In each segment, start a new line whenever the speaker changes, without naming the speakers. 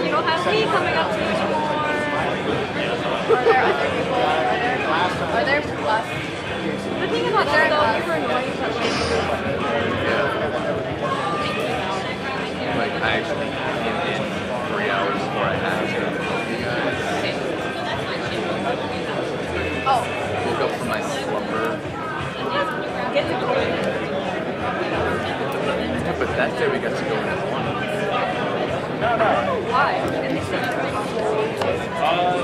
you don't have me coming up to you anymore. Are there other people? Are there plus? The thing about that though, you were annoying but
like I actually came in 3 hours before I had to help you guys.
Oh.
Woke up from my slumber.
Get the door.
Yeah, but that day we got to go in at 1.
Why?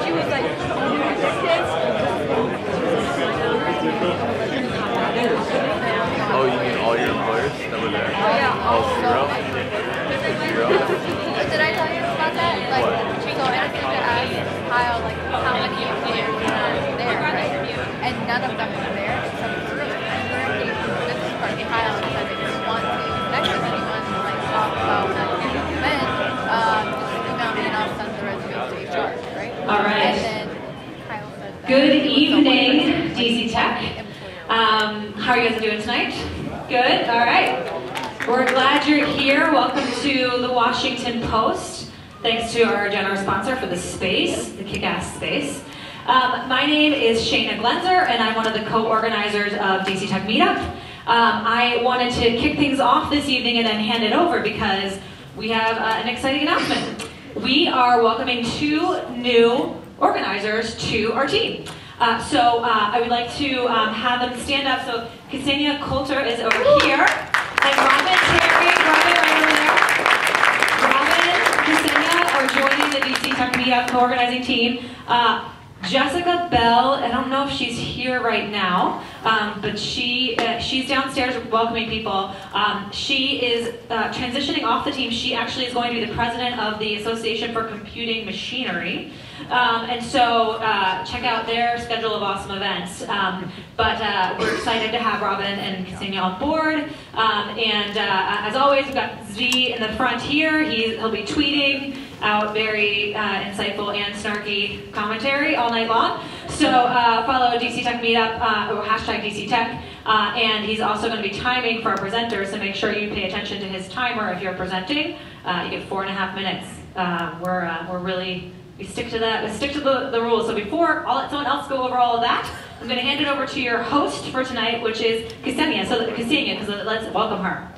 She was like,
oh, you mean all your employers that were there?
Yeah.
All 0? 0?
Did I tell you about that? Like, so Anastasia asked Kyle, like, how many employers were there, right? And none of them were there except for her. And her engagement business partner, Kyle, said that if you want to connect with anyone, like, talk about that event, just email me and I'll send the resume to HR, right?
All right.
And then Kyle said that.
Good evening, DC Tech. How are you guys doing tonight? Good? All right. We're glad you're here. Welcome to the Washington Post. Thanks to our generous sponsor for the space, the kick-ass space. My name is Shana Glenzer, and I'm one of the co-organizers of DC Tech Meetup. I wanted to kick things off this evening and then hand it over because we have an exciting announcement. We are welcoming 2 new organizers to our team. So I would like to have them stand up. So Ksenia Coulter is over here, and Robin right over there. Robin, Ksenia are joining the DC Tech Meetup co-organizing team. Jessica Bell, I don't know if she's here right now, but she's downstairs welcoming people. She is transitioning off the team. She actually is going to be the president of the Association for Computing Machinery. And so check out their schedule of awesome events. But we're excited to have Robin and Ksenia on board. As always, we've got Z in the front here. He'll be tweeting out very insightful and snarky commentary all night long. So follow DC Tech Meetup or hashtag DC Tech. And he's also going to be timing for our presenters, so make sure you pay attention to his timer if you're presenting. You get 4.5 minutes. We're really, we stick to that. We stick to the rules. So before someone else go over all of that, I'm going to hand it over to your host for tonight, which is Ksenia. So Ksenia, let's welcome her.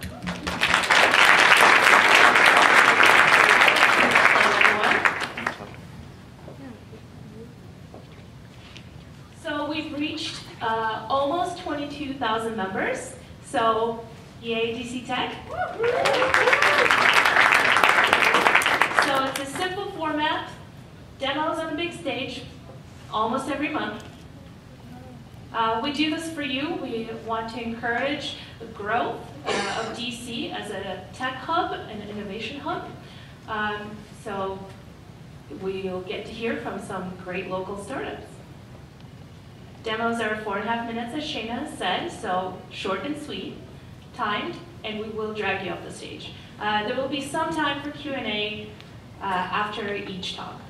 So we've reached almost 22,000 members. So yay, DC Tech. So it's a simple format. Demos on the big stage almost every month. We do this for you. We want to encourage the growth of DC as a tech hub and an innovation hub. So we'll get to hear from some great local startups. Demos are 4.5 minutes, as Shana said, so short and sweet, timed, and we will drag you off the stage. There will be some time for Q&A after each talk.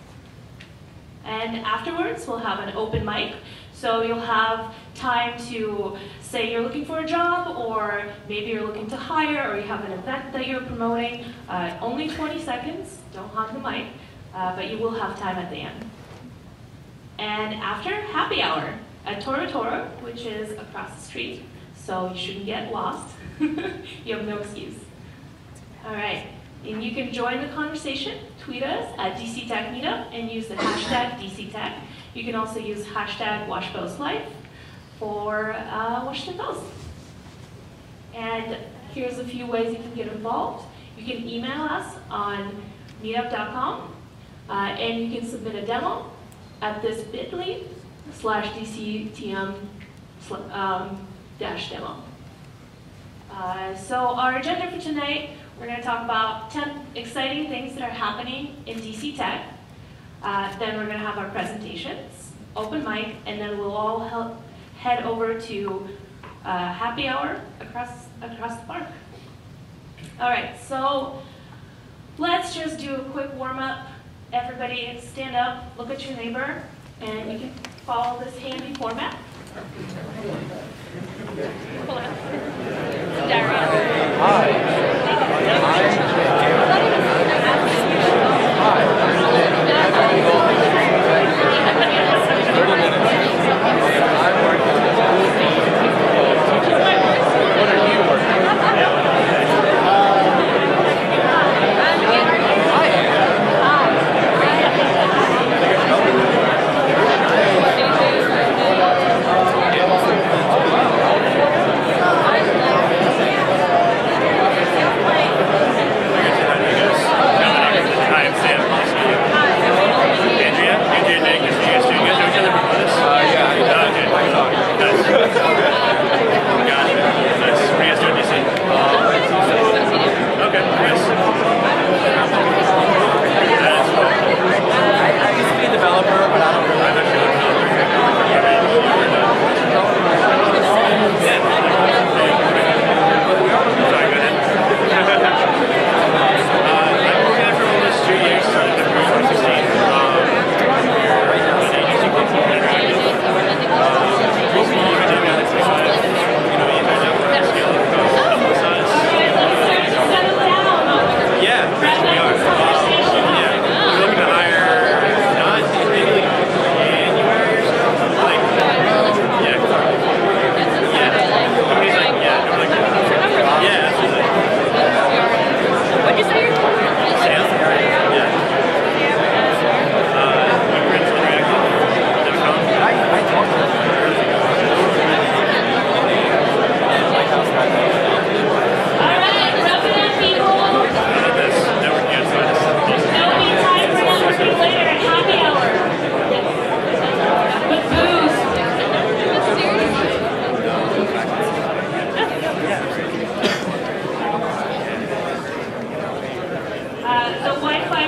And afterwards, we'll have an open mic, so you'll have time to say you're looking for a job, or maybe you're looking to hire, or you have an event that you're promoting. Only 20 seconds, don't hog the mic, but you will have time at the end. And after, happy hour at Toro, which is across the street, so you shouldn't get lost. You have no excuse. All right, and you can join the conversation. Tweet us at DC Tech Meetup and use the hashtag DC Tech. You can also use hashtag WashPostLife for Washington Post. And here's a few ways you can get involved. You can email us on meetup.com, and you can submit a demo at this bit.ly/DCTM-demo. So our agenda for tonight, we're going to talk about 10 exciting things that are happening in DC Tech. Then we're going to have our presentations, open mic, and then we'll all head over to happy hour across the park. All right, so let's just do a quick warm-up. Everybody stand up, look at your neighbor, and you can follow this handy format.
Hi.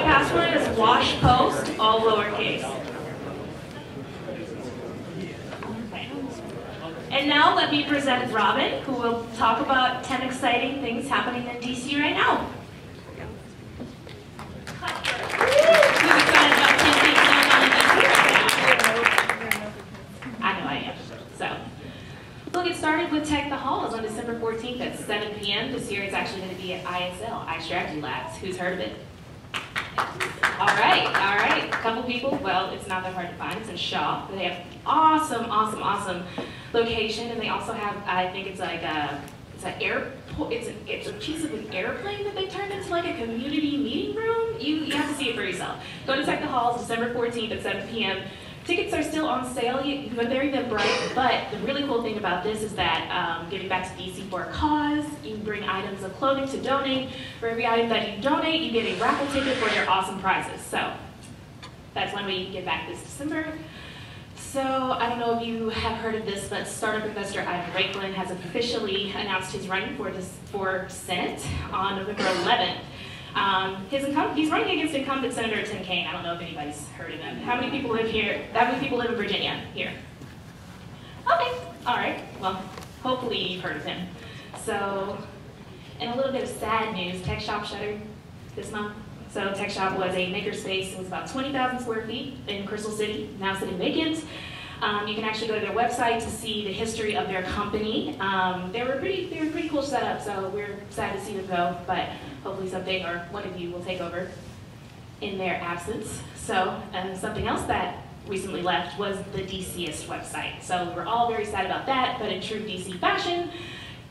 password is washpost, all lowercase. And now let me present Robin, who will talk about 10 exciting things happening in DC right now. I know I am. So, we'll get started with Tech the Halls on December 14th at 7 p.m. This year it's actually going to be at ISL, iStrategy Labs. Who's heard of it? All right. A couple people. Well, it's not that hard to find. It's in Shaw. They have awesome location, and they also have, I think it's like it's a piece of an airplane that they turned into like a community meeting room. You have to see it for yourself. Go to Tech the Halls December 14th at 7 p.m. Tickets are still on sale. They're Eventbrite, but the really cool thing about this is that giving back to DC for a cause, you can bring items of clothing to donate. For every item that you donate, you get a raffle ticket for their awesome prizes. So that's one way you can give back this December. So I don't know if you have heard of this, but startup investor Ivan Raiklin has officially announced his running for Senate on November 11th. He's running against incumbent Senator Tim Kaine. I don't know if anybody's heard of him. How many people live here? How many people live in Virginia here? Okay, all right. Well, hopefully you've heard of him. So, and a little bit of sad news, Tech Shop shuttered this month. So Tech Shop was a makerspace. It was about 20,000 square feet in Crystal City, now sitting vacant. You can actually go to their website to see the history of their company. They were pretty cool setup, so we're sad to see them go, but hopefully something or one of you will take over in their absence. So, something else that recently left was the DCist website. So we were all very sad about that, but in true DC fashion,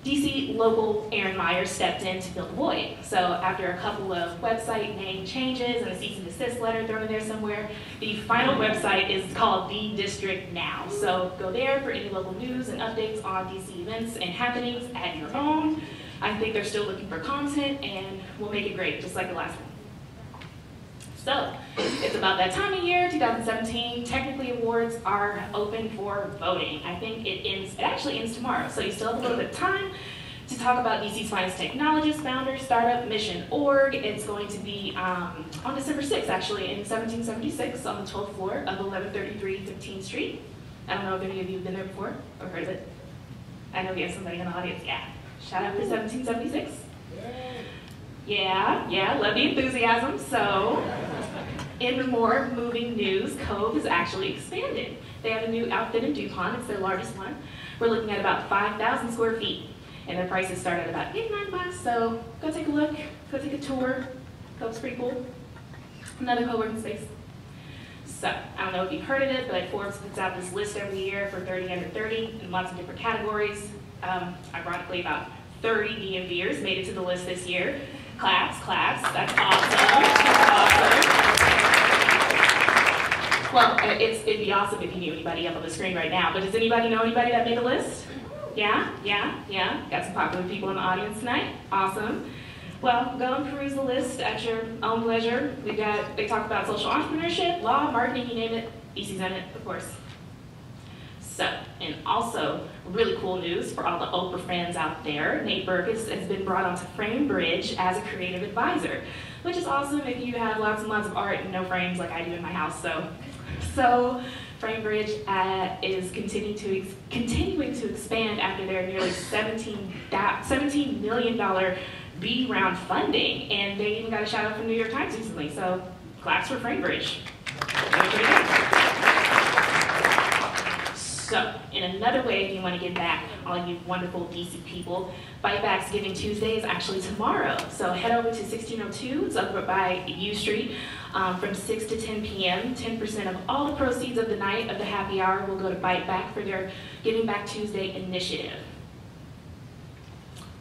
DC local Aaron Myers stepped in to fill the void. So after a couple of website name changes and a cease and desist letter thrown in there somewhere, the final website is called The District Now. So go there for any local news and updates on DC events and happenings. Add your own. I think they're still looking for content, and we'll make it great, just like the last one. So, it's about that time of year, 2017. Technically, awards are open for voting. I think it actually ends tomorrow, so you still have a little bit of time to talk about DC's finest technologists, founders, startup, mission, org. It's going to be on December 6th, actually, in 1776 on the 12th floor of 1133 15th Street. I don't know if any of you have been there before or heard of it. I know we have somebody in the audience, yeah. Shout out for 1776. Yeah, love the enthusiasm. So, in more moving news, Cove has actually expanded. They have a new outfit in DuPont. It's their largest one. We're looking at about 5,000 square feet, and their prices start at about $89. So go take a look, go take a tour. Cove's pretty cool. Another co-working space. So I don't know if you've heard of it, but Forbes puts out this list every year for 30 under 30 in lots of different categories. Ironically, about 30 DMVers made it to the list this year. Claps, that's awesome. Well, it'd be awesome if you knew anybody up on the screen right now, but does anybody know anybody that made the list? Yeah. Got some popular people in the audience tonight. Awesome. Well, go and peruse the list at your own leisure. They talk about social entrepreneurship, law, marketing, you name it. DC's in it, of course. So, and also, really cool news for all the Oprah fans out there. Nate Burgess has been brought onto Framebridge as a creative advisor, which is awesome if you have lots and lots of art and no frames like I do in my house. So Framebridge is continuing to expand after their nearly $17 million B round funding, and they even got a shout out from New York Times recently. So, claps for Framebridge. So, in another way, if you want to give back, all you wonderful DC people, Byte Back's Giving Tuesday is actually tomorrow. So head over to 1602, it's over by U Street, from 6 to 10 p.m. 10% of all the proceeds of the night of the happy hour will go to Byte Back for their Giving Back Tuesday initiative.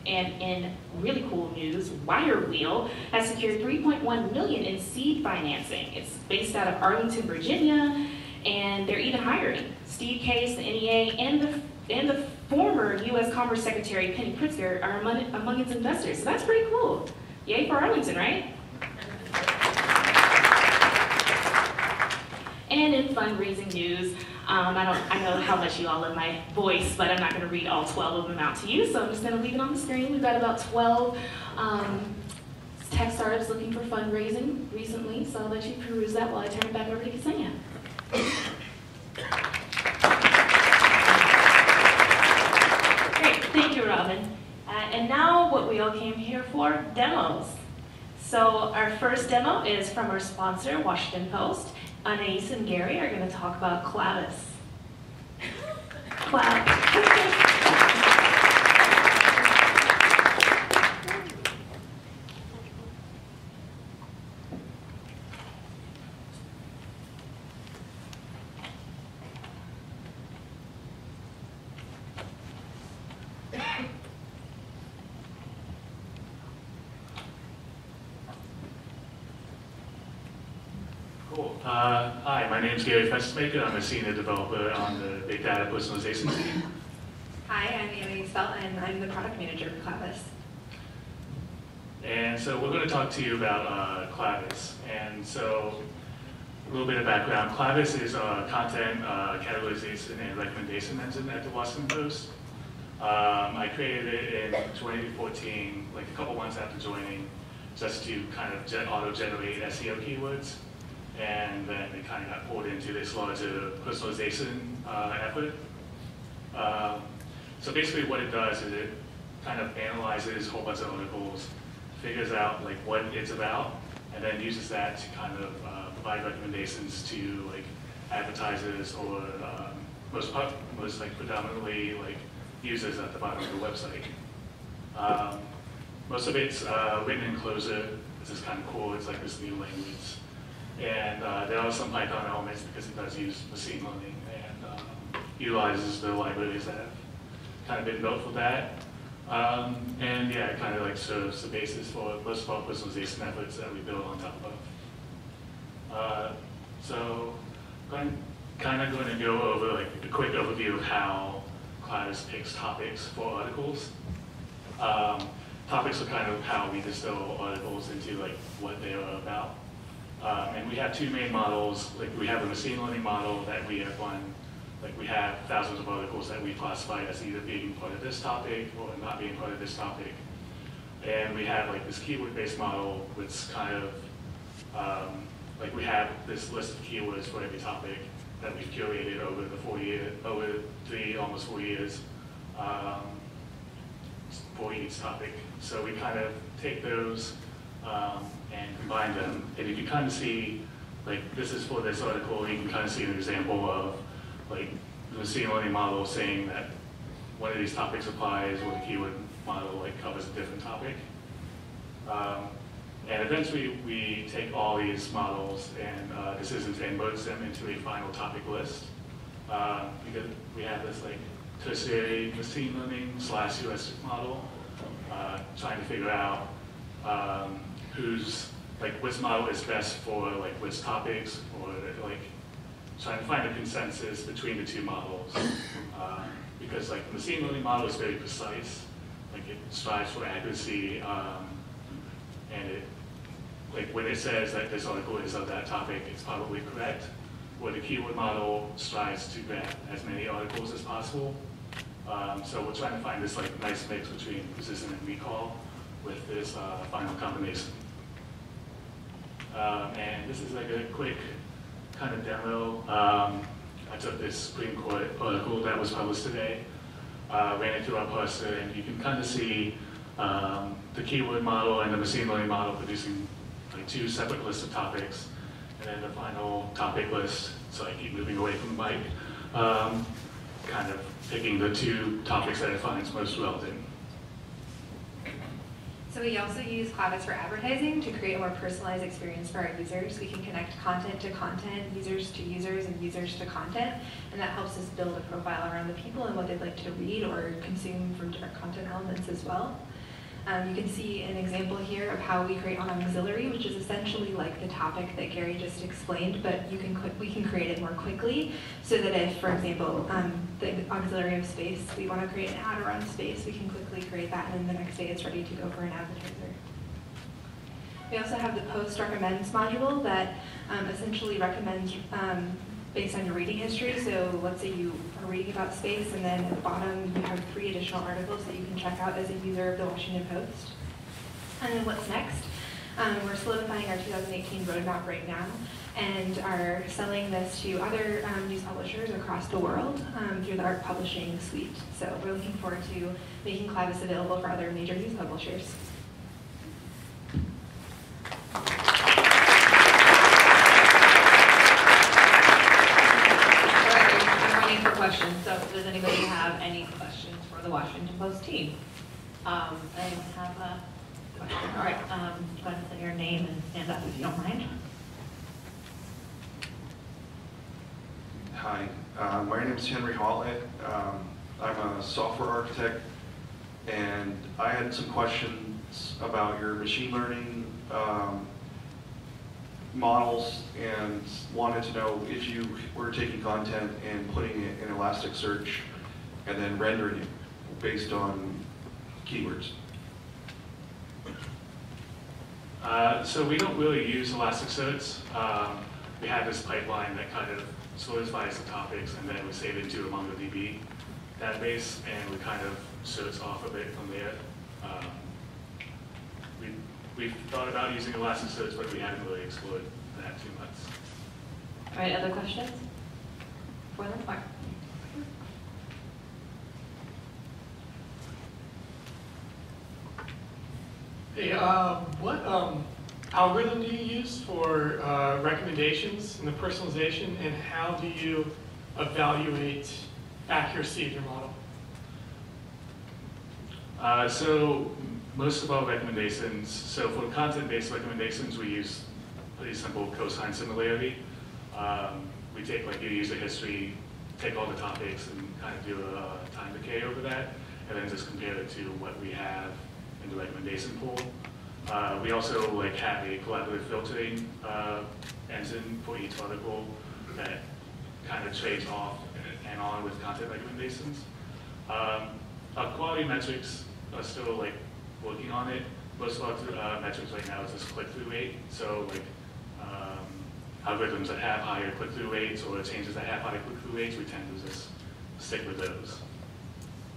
And in really cool news, Wirewheel has secured $3.1 million in seed financing. It's based out of Arlington, Virginia, and they're even hiring. Steve Case, the NEA, and the former U.S. Commerce Secretary Penny Pritzker are among its investors. So that's pretty cool. Yay for Arlington, right? And in fundraising news, I know how much you all love my voice, but I'm not going to read all 12 of them out to you, so I'm just going to leave it on the screen. We've got about 12 tech Rockstar is looking for fundraising recently, so I'll let you peruse that while I turn it back over to Ksenia. Great, thank you, Robin. And now what we all came here for, demos. So our first demo is from our sponsor, Washington Post. Anais and Gary are going to talk about Clavis.
Cool. Hi, my name is Gary Fenstamaker. I'm a senior developer on the Big Data Personalization team.
Hi, I'm Anais, and I'm the product manager for Clavis.
And so we're going to talk to you about Clavis. And so a little bit of background. Clavis is a content categorization and recommendation engine at the Washington Post. I created it in 2014, like a couple months after joining, just to kind of auto-generate SEO keywords. And then it kind of got pulled into this larger personalization effort. So basically what it does is it kind of analyzes a whole bunch of articles, figures out like what it's about, and then uses that to kind of provide recommendations to like advertisers or most like predominantly like users at the bottom of the website. Most of it's written in Closure, which is kind of cool. It's like this new language. And there are some Python elements because it does use machine learning and utilizes the libraries that have kind of been built for that. And yeah, it kind of like serves the basis for most of our personalization efforts that we build on top of. So I'm kind of going to go over like a quick overview of how Clavis picks topics for articles. Topics are kind of how we distill articles into like what they are about. And we have two main models. Like we have a machine learning model that we have run. Like we have thousands of articles that we classify as either being part of this topic or not being part of this topic. And we have like this keyword-based model, which kind of like we have this list of keywords for every topic that we've curated over the almost 4 years for each topic. So we kind of take those and combine them. And you can kind of see, like this is for this article, you can kind of see an example of like the machine learning model saying that one of these topics applies or the keyword model like covers a different topic. And eventually we take all these models and decisions and merge them into a final topic list. Because we have this like tertiary machine learning / heuristic model trying to figure out which model is best for like which topics, or like trying to find a consensus between the two models. Because like the machine learning model is very precise, like it strives for accuracy, and it like when it says that this article is of that topic, it's probably correct. Where the keyword model strives to grab as many articles as possible. So we're trying to find this like nice mix between precision and recall with this final combination. And this is like a quick kind of demo. I took this Supreme Court article that was published today, ran it through our parser, and you can kind of see the keyword model and the machine learning model producing like two separate lists of topics, and then the final topic list, so I keep moving away from Byte, kind of picking the two topics that it finds most relevant.
So we also use Clavis for advertising to create a more personalized experience for our users. We can connect content to content, users to users, and users to content, and that helps us build a profile around the people and what they'd like to read or consume from different content elements as well. You can see an example here of how we create an auxiliary, which is essentially like the topic that Gary just explained, but we can create it more quickly, so that if, for example, the auxiliary of space, we want to create an ad around space, we can quickly create that, and then the next day it's ready to go for an advertiser. We also have the post recommends module that essentially recommends based on your reading history. So let's say you are reading about space, and then at the bottom you have 3 additional articles that you can check out as a user of the Washington Post. And then what's next? We're solidifying our 2018 roadmap right now and are selling this to other news publishers across the world through the ARC Publishing suite. So we're looking forward to making Clavis available for other major news publishers.
For questions. So does anybody have any questions for the Washington Post team? Anyone have a question? All right, go ahead and say your name and stand up if you don't mind.
Hi, my name is Henry Hollett. I'm a software architect, and I had some questions about your machine learning models and wanted to know if you were taking content and putting it in Elasticsearch and then rendering it based on keywords.
So we don't really use Elasticsearch. We have this pipeline that kind of solidifies the topics, and then we save it into a MongoDB database, and we kind of search off of it from there. We've thought about using Elasticsearch, but we haven't really explored that too much.
All right, other questions? For them? Mark.
Hey, what algorithm do you use for recommendations and the personalization, and how do you evaluate accuracy of your model?
So most of our recommendations, so for content-based recommendations, we use pretty simple cosine similarity. We take like your user history, take all the topics, and kind of do a time decay over that, and then just compare it to what we have in the recommendation pool. We also like have a collaborative filtering engine for each article that kind of trades off and on with content recommendations. Our quality metrics are still like working on it. Most of our metrics right now is just click-through rate. So like algorithms that have higher click-through rates or changes that have higher click-through rates, we tend to just stick with those.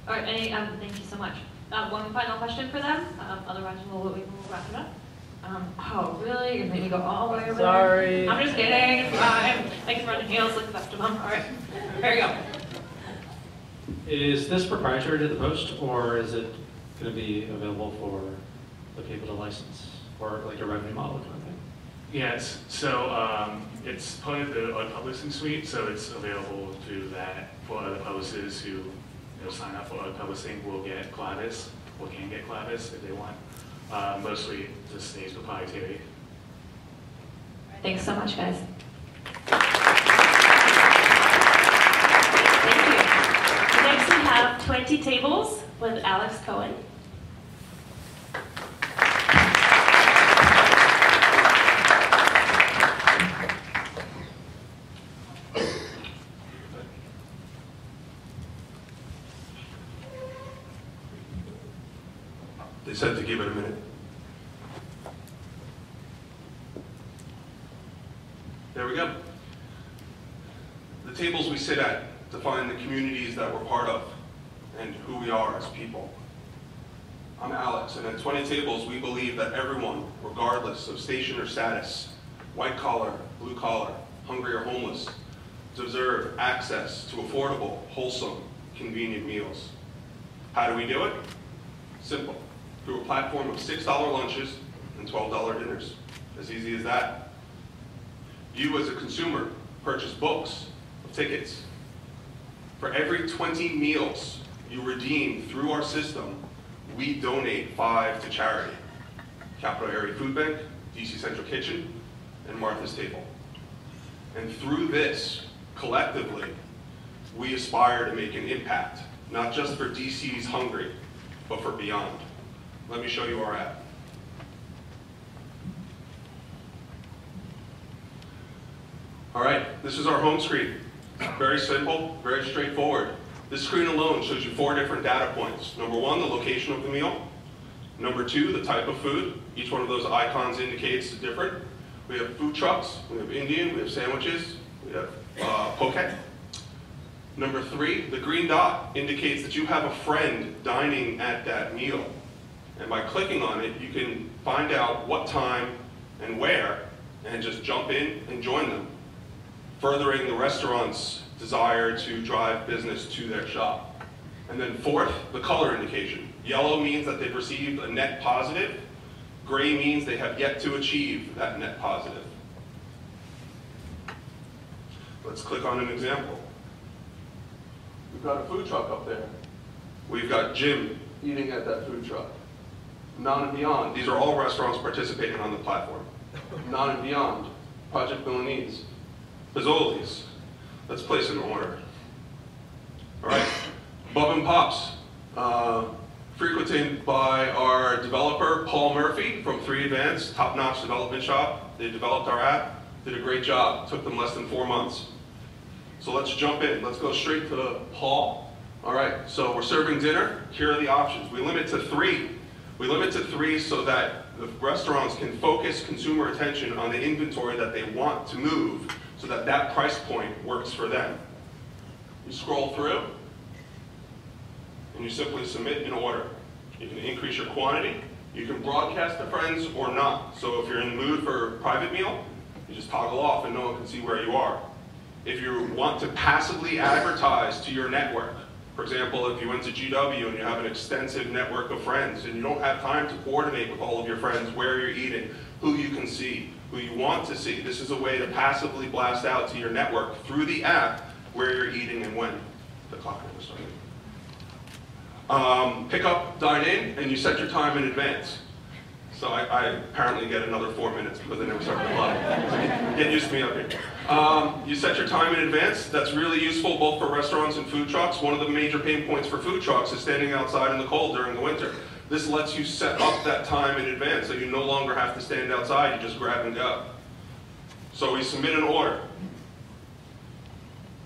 All right, thank you so much. One final question for them, otherwise we'll wrap it up. Oh, really? You're making me go all the way over
Sorry.
there? I'm just kidding. It's fine. I can run the heels like the best of them. All right, there you go.
Is this proprietary to the Post, or is it going to be available for the people to license, or like a revenue model kind of thing?
Yes, so it's part of the publishing suite, so it's available through that for other publishers who sign up for other publishing will get Clavis, or can get Clavis if they want. Mostly it just stays proprietary.
Thanks so much, guys.
Thank you. Next we have 20 tables with Alex Cohen.
They said to give it a minute. There we go. The tables we sit at define the communities that we're part of and who we are as people. I'm Alex, and at 20 tables, we believe that everyone, regardless of station or status, white collar, blue collar, hungry or homeless, deserve access to affordable, wholesome, convenient meals. How do we do it? Simple. Through a platform of $6 lunches and $12 dinners. As easy as that. You as a consumer purchase books of tickets. For every 20 meals you redeem through our system, we donate 5 to charity. Capital Area Food Bank, DC Central Kitchen, and Martha's Table. And through this, collectively, we aspire to make an impact, not just for DC's hungry, but for beyond. Let me show you our app. All right, this is our home screen. Very simple, very straightforward. This screen alone shows you 4 different data points. Number 1, the location of the meal. Number 2, the type of food. Each one of those icons indicates different. We have food trucks, we have Indian, we have sandwiches, we have poke. Number 3, the green dot indicates that you have a friend dining at that meal. And by clicking on it, you can find out what time and where, and just jump in and join them, furthering the restaurant's desire to drive business to their shop. And then fourth, the color indication. Yellow means that they've received a net positive. Gray means they have yet to achieve that net positive. Let's click on an example. We've got a food truck up there. We've got Jim eating at that food truck. Non and Beyond. These are all restaurants participating on the platform. Non and Beyond. Project Milanese. Fazoli's. Let's place an order. All right. Bub and Pops. Frequented by our developer, Paul Murphy from 3 Advanced, top-notch development shop. They developed our app. Did a great job. Took them less than 4 months. So let's jump in. Let's go straight to Paul. All right, so we're serving dinner. Here are the options. We limit to 3. We limit to 3 so that the restaurants can focus consumer attention on the inventory that they want to move so that that price point works for them. You scroll through and you simply submit an order. You can increase your quantity. You can broadcast to friends or not. So if you're in the mood for a private meal, you just toggle off and no one can see where you are. If you want to passively advertise to your network, for example, if you went to GW and you have an extensive network of friends and you don't have time to coordinate with all of your friends where you're eating, who you can see, who you want to see, this is a way to passively blast out to your network through the app where you're eating and when. The clock is starting. Pick up, dine in, and you set your time in advance. So I apparently get another 4 minutes because I never started the clock. Get used to me up here. You set your time in advance. That's really useful both for restaurants and food trucks. One of the major pain points for food trucks is standing outside in the cold during the winter. This lets you set up that time in advance so you no longer have to stand outside. You just grab and go. So we submit an order.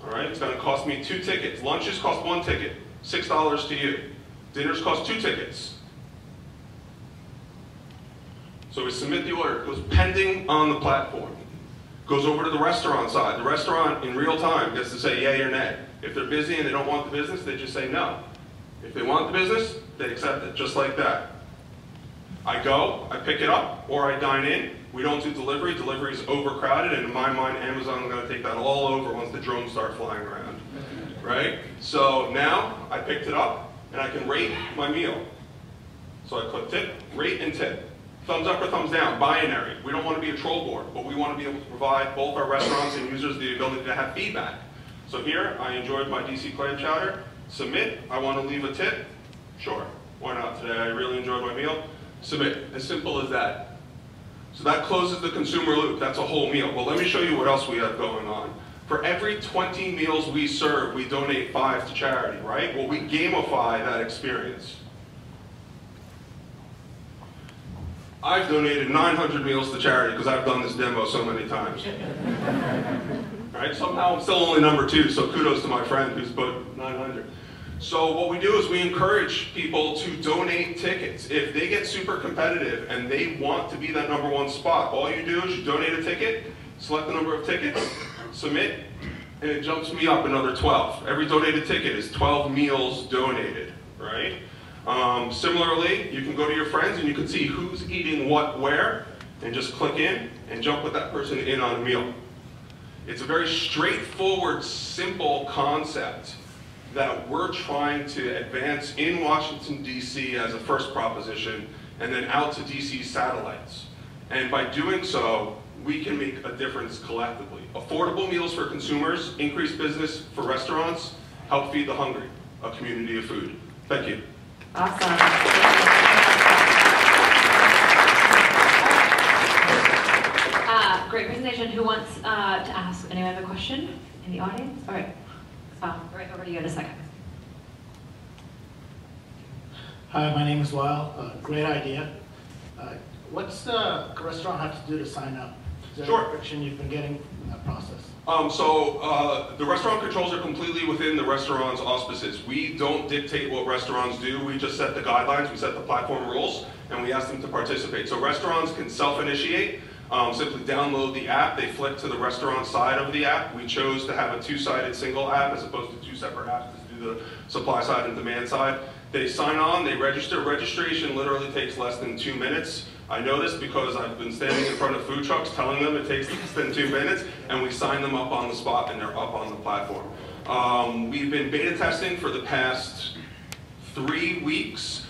All right, it's going to cost me 2 tickets. Lunches cost 1 ticket, $6 to you. Dinners cost 2 tickets. So we submit the order. It goes pending on the platform. Goes over to the restaurant side. The restaurant, in real time, gets to say yay or nay. If they're busy and they don't want the business, they just say no. If they want the business, they accept it, just like that. I go, I pick it up, or I dine in. We don't do delivery. Delivery is overcrowded, and in my mind, Amazon is going to take that all over once the drones start flying around. Right? So now, I picked it up, and I can rate my meal. So I click tip, rate, and tip. Thumbs up or thumbs down, binary. We don't want to be a troll board, but we want to be able to provide both our restaurants and users the ability to have feedback. So here, I enjoyed my DC clam chowder. Submit, I want to leave a tip. Sure, why not? Today I really enjoyed my meal. Submit, as simple as that. So that closes the consumer loop. That's a whole meal. Well, let me show you what else we have going on. For every 20 meals we serve, we donate 5 to charity, right? Well, we gamify that experience. I've donated 900 meals to charity because I've done this demo so many times. Right? Somehow I'm still only number 2, so kudos to my friend who's put 900. So what we do is we encourage people to donate tickets. If they get super competitive and they want to be that number 1 spot, all you do is you donate a ticket, select the number of tickets, submit, and it jumps me up another 12. Every donated ticket is 12 meals donated, right? Similarly, you can go to your friends and you can see who's eating what where, and just click in and jump with that person in on a meal. It's a very straightforward, simple concept that we're trying to advance in Washington, D.C. as a first proposition, and then out to D.C. satellites. And by doing so, we can make a difference collectively. Affordable meals for consumers, increased business for restaurants, help feed the hungry, a community of food. Thank you.
Awesome. Great presentation. Who wants to ask? Anyone have a question in the audience? All right. Right over to you in a second.
Hi, my name is Lyle. Great idea. What's the restaurant have to do to sign up? Is there a friction you've been getting in that process?
The restaurant controls are completely within the restaurant's auspices. We don't dictate what restaurants do. We just set the guidelines, we set the platform rules, and we ask them to participate. So restaurants can self-initiate, simply download the app. They flick to the restaurant side of the app. We chose to have a 2-sided single app as opposed to 2 separate apps to do the supply side and demand side. They sign on, they register. Registration literally takes less than 2 minutes. I know this because I've been standing in front of food trucks telling them it takes less than 2 minutes, and we sign them up on the spot and they're up on the platform. We've been beta testing for the past 3 weeks.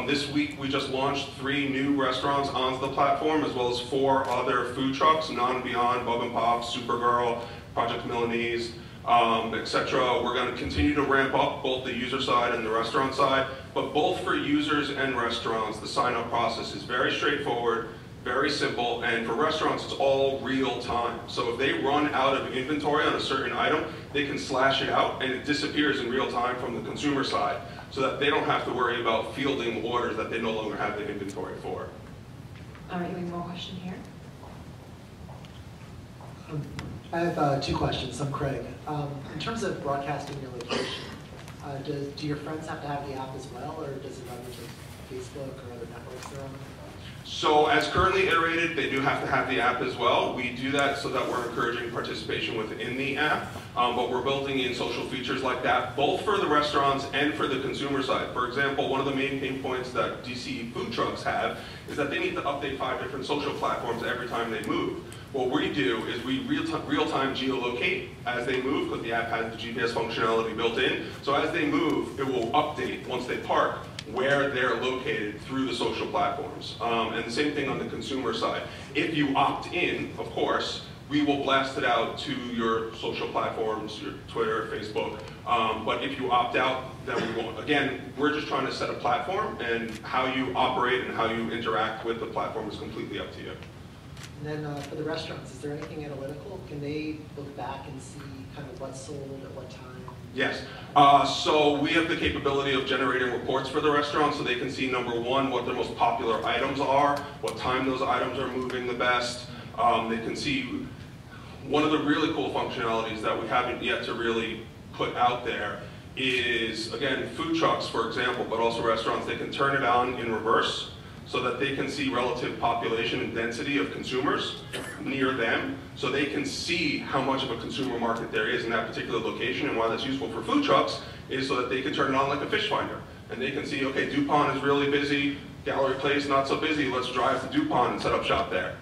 This week we just launched 3 new restaurants onto the platform, as well as 4 other food trucks, Non Beyond, Bub and Pop, Supergirl, Project Milanese, etc. We're going to continue to ramp up both the user side and the restaurant side, but both for users and restaurants, the sign-up process is very straightforward, very simple, and for restaurants, it's all real time. So if they run out of inventory on a certain item, they can slash it out, and it disappears in real time from the consumer side, so that they don't have to worry about fielding orders that they no longer have the inventory for.
All right, we have more question here.
I have 2 questions. I'm Craig. In terms of broadcasting your location, do your friends have to have the app as well, or does it run with Facebook or other networks they're on?
So as currently iterated, they do have to have the app as well. We do that so that we're encouraging participation within the app, but we're building in social features like that, both for the restaurants and for the consumer side. For example, one of the main pain points that DC food trucks have is that they need to update 5 different social platforms every time they move. What we do is we real-time geolocate as they move, because the app has the GPS functionality built in. So as they move, it will update once they park where they're located through the social platforms. And the same thing on the consumer side. If you opt in, of course, we will blast it out to your social platforms, your Twitter, Facebook. But if you opt out, then we won't. Again, we're just trying to set a platform, and how you operate and how you interact with the platform is completely up to you.
And then for the restaurants, is there anything analytical? Can they look back and see kind of what's sold at what time?
Yes. So we have the capability of generating reports for the restaurant, so they can see, number 1, what their most popular items are, what time those items are moving the best. They can see one of the really cool functionalities that we haven't yet to really put out there is, again, food trucks, for example, but also restaurants. They can turn it on in reverse, so that they can see relative population and density of consumers near them, so they can see how much of a consumer market there is in that particular location. And why that's useful for food trucks is so that they can turn it on like a fish finder. And they can see, okay, DuPont is really busy, Gallery Place not so busy, let's drive to DuPont and set up shop there.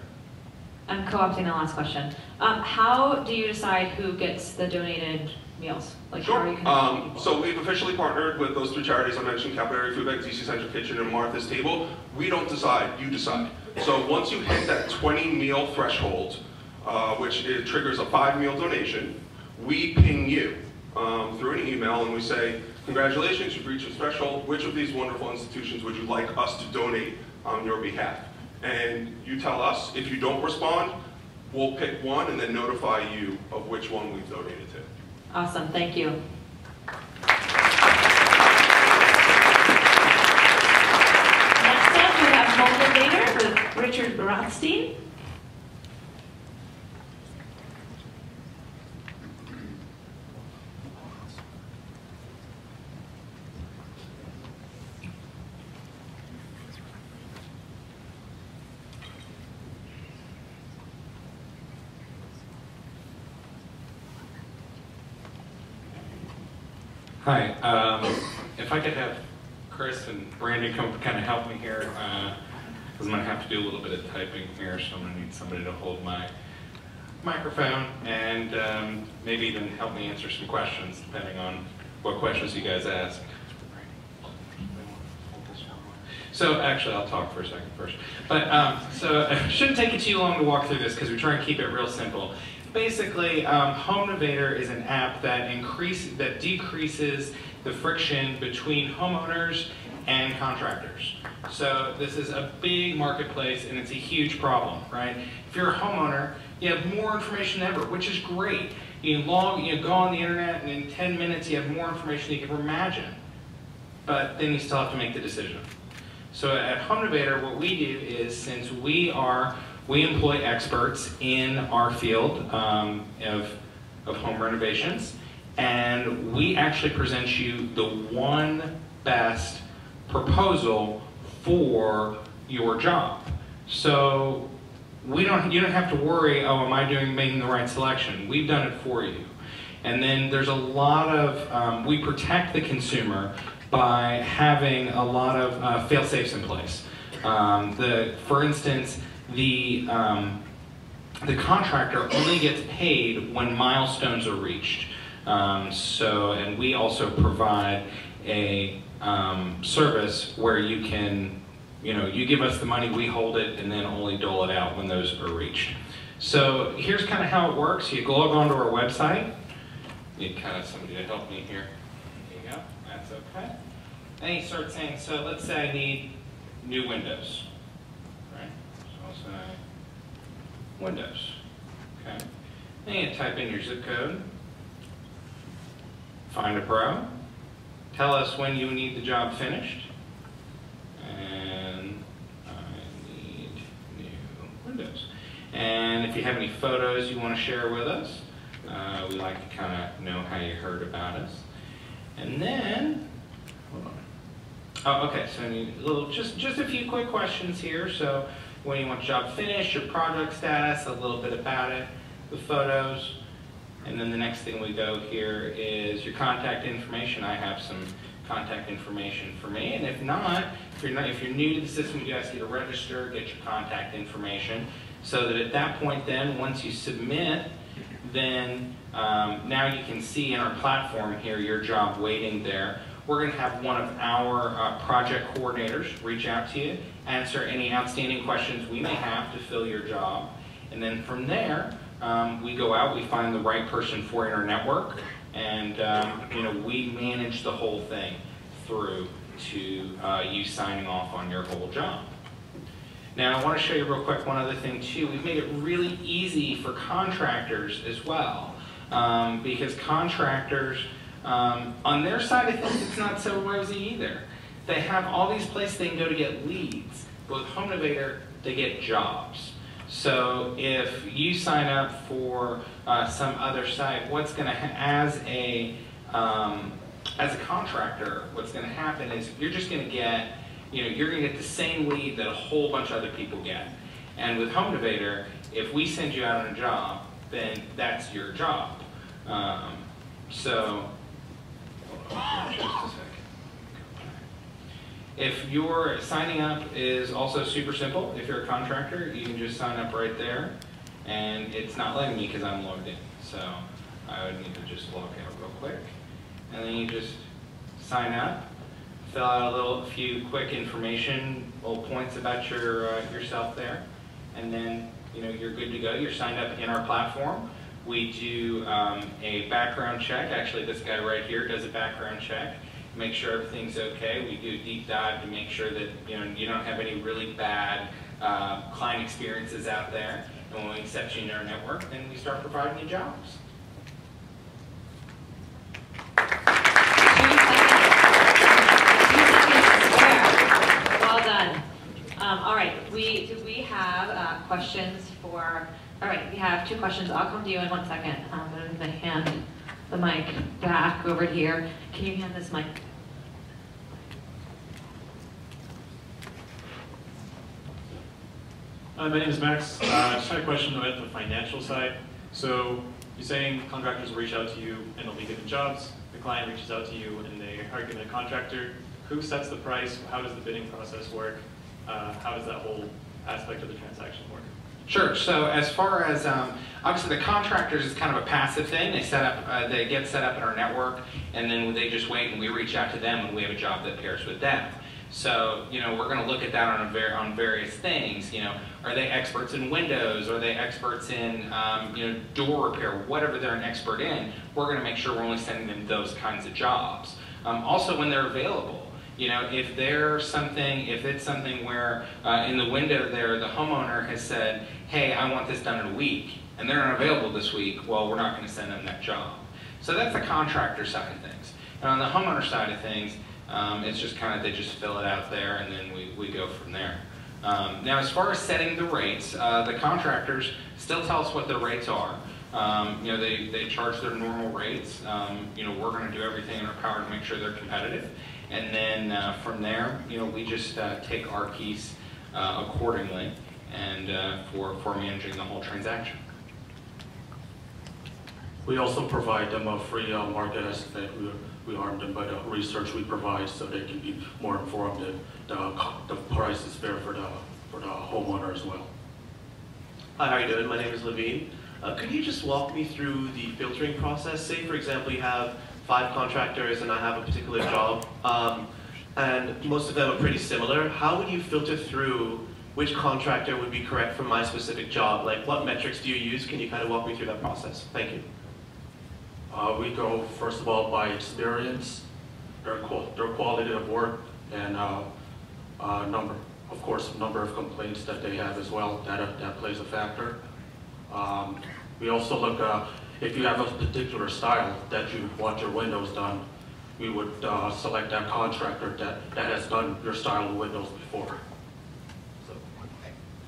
I'm co-opting the last question. How do you decide who gets the donated meals? Like,
sure.
How are you connecting
so we've officially partnered with those 3 charities I mentioned, Capital Area Food Bank, DC Central Kitchen, and Martha's Table. We don't decide, you decide. So once you hit that 20 meal threshold, which triggers a 5-meal donation, we ping you through an email, and we say, congratulations, you've reached this threshold. Which of these wonderful institutions would you like us to donate on your behalf? And you tell us. If you don't respond, we'll pick one and then notify you of which one we've donated to.
Awesome, thank you. Next up, we have Motivator with Richard Rothstein.
Hi, if I could have Chris and Brandon come kind of help me here, because I'm going to have to do a little bit of typing here, so I'm going to need somebody to hold my microphone and maybe even help me answer some questions, depending on what questions you guys ask. So actually, I'll talk for a second first. But so it shouldn't take you too long to walk through this, because we try and keep it real simple. Basically, HomeInnovator is an app that decreases the friction between homeowners and contractors. So this is a big marketplace, and it's a huge problem, right? If you're a homeowner, you have more information than ever, which is great. You go on the internet, and in 10 minutes, you have more information than you can imagine. But then you still have to make the decision. So at HomeInnovator, what we do is, since we employ experts in our field of home renovations, and we actually present you the one best proposal for your job. So you don't have to worry, oh, am I making the right selection? We've done it for you. And then there's a lot of, we protect the consumer by having a lot of fail-safes in place. For instance, the contractor only gets paid when milestones are reached. And we also provide a service where you can, you give us the money, we hold it, and then only dole it out when those are reached. So here's kind of how it works. You log onto our website. Need kind of somebody to help me here. There you go. That's okay. And you start saying, so let's say I need new windows. Right? So I'll say Windows. Okay. And you type in your zip code. Find a pro. Tell us when you need the job finished. And I need new windows. And if you have any photos you want to share with us, we like to kind of know how you heard about us. And then, hold on. Oh, okay, so I need a little, just a few quick questions here. So when you want job finished, your project status, a little bit about it, the photos. And then the next thing we go here is your contact information. I have some contact information for me. And if not, if you're new to the system, we ask you to register, get your contact information, so that at that point then, once you submit, then now you can see in our platform here your job waiting there. We're going to have one of our project coordinators reach out to you, answer any outstanding questions we may have to fill your job. And then from there, we go out, we find the right person for you in our network, and we manage the whole thing through to you signing off on your whole job. Now I want to show you real quick one other thing too. We've made it really easy for contractors as well, because contractors, on their side of things, it's not so rosy either. They have all these places they can go to get leads, but with HomeInnovator, they get jobs. So if you sign up for some other site, what's going to as a contractor, what's going to happen is you're just going to get, you're going to get the same lead that a whole bunch of other people get. And with HomeInnovator, if we send you out on a job, then that's your job. So, hold on just a second. If your signing up is also super simple, if you're a contractor, you can just sign up right there, and it's not letting me because I'm logged in. So I would need to just log out real quick. And then you just sign up, fill out a few quick information, little points about yourself there, and then you're good to go. You're signed up in our platform. We do a background check. Actually, this guy right here does a background check. Make sure everything's okay. We do a deep dive to make sure that you don't have any really bad client experiences out there. And when we accept you in our network, then we start providing you jobs.
Well done. All right, do we have questions for? All right, we have 2 questions. I'll come to you in 1 second. I'm going to hand the mic back over here. Can you hand this mic?
My name is Max. I just had a question about the financial side. So you're saying contractors will reach out to you and they'll be given jobs. The client reaches out to you and they are given a contractor. Who sets the price? How does the bidding process work? How does that whole aspect of the transaction work?
Sure. So as far as obviously the contractors is kind of a passive thing. They get set up in our network, and then they just wait, and we reach out to them when we have a job that pairs with them. So we're going to look at that on various things. Are they experts in Windows? Are they experts in door repair? Whatever they're an expert in, we're going to make sure we're only sending them those kinds of jobs. Also, when they're available. If it's something where in the window there, the homeowner has said, hey, I want this done in a week, and they're not available this week, well, we're not going to send them that job. So that's the contractor side of things. And on the homeowner side of things, it's just kind of, they just fill it out there, and then we go from there. Now, as far as setting the rates, the contractors still tell us what their rates are. They charge their normal rates. We're going to do everything in our power to make sure they're competitive. And then from there, we just take our piece accordingly and for managing the whole transaction.
We also provide them a free market estimate. We arm them by the research we provide so they can be more informed that the price is fair for the homeowner as well.
Hi, how are you doing? My name is Levine. Could you just walk me through the filtering process? Say, for example, you have 5 contractors and I have a particular job, and most of them are pretty similar. How would you filter through which contractor would be correct for my specific job? Like, what metrics do you use? Can you kind of walk me through that process? Thank you.
We go, first of all, by experience, their quality of work, and number of complaints that they have as well. That plays a factor. We also look, if you have a particular style that you want your windows done, we would select that contractor that has done your style of windows before. So.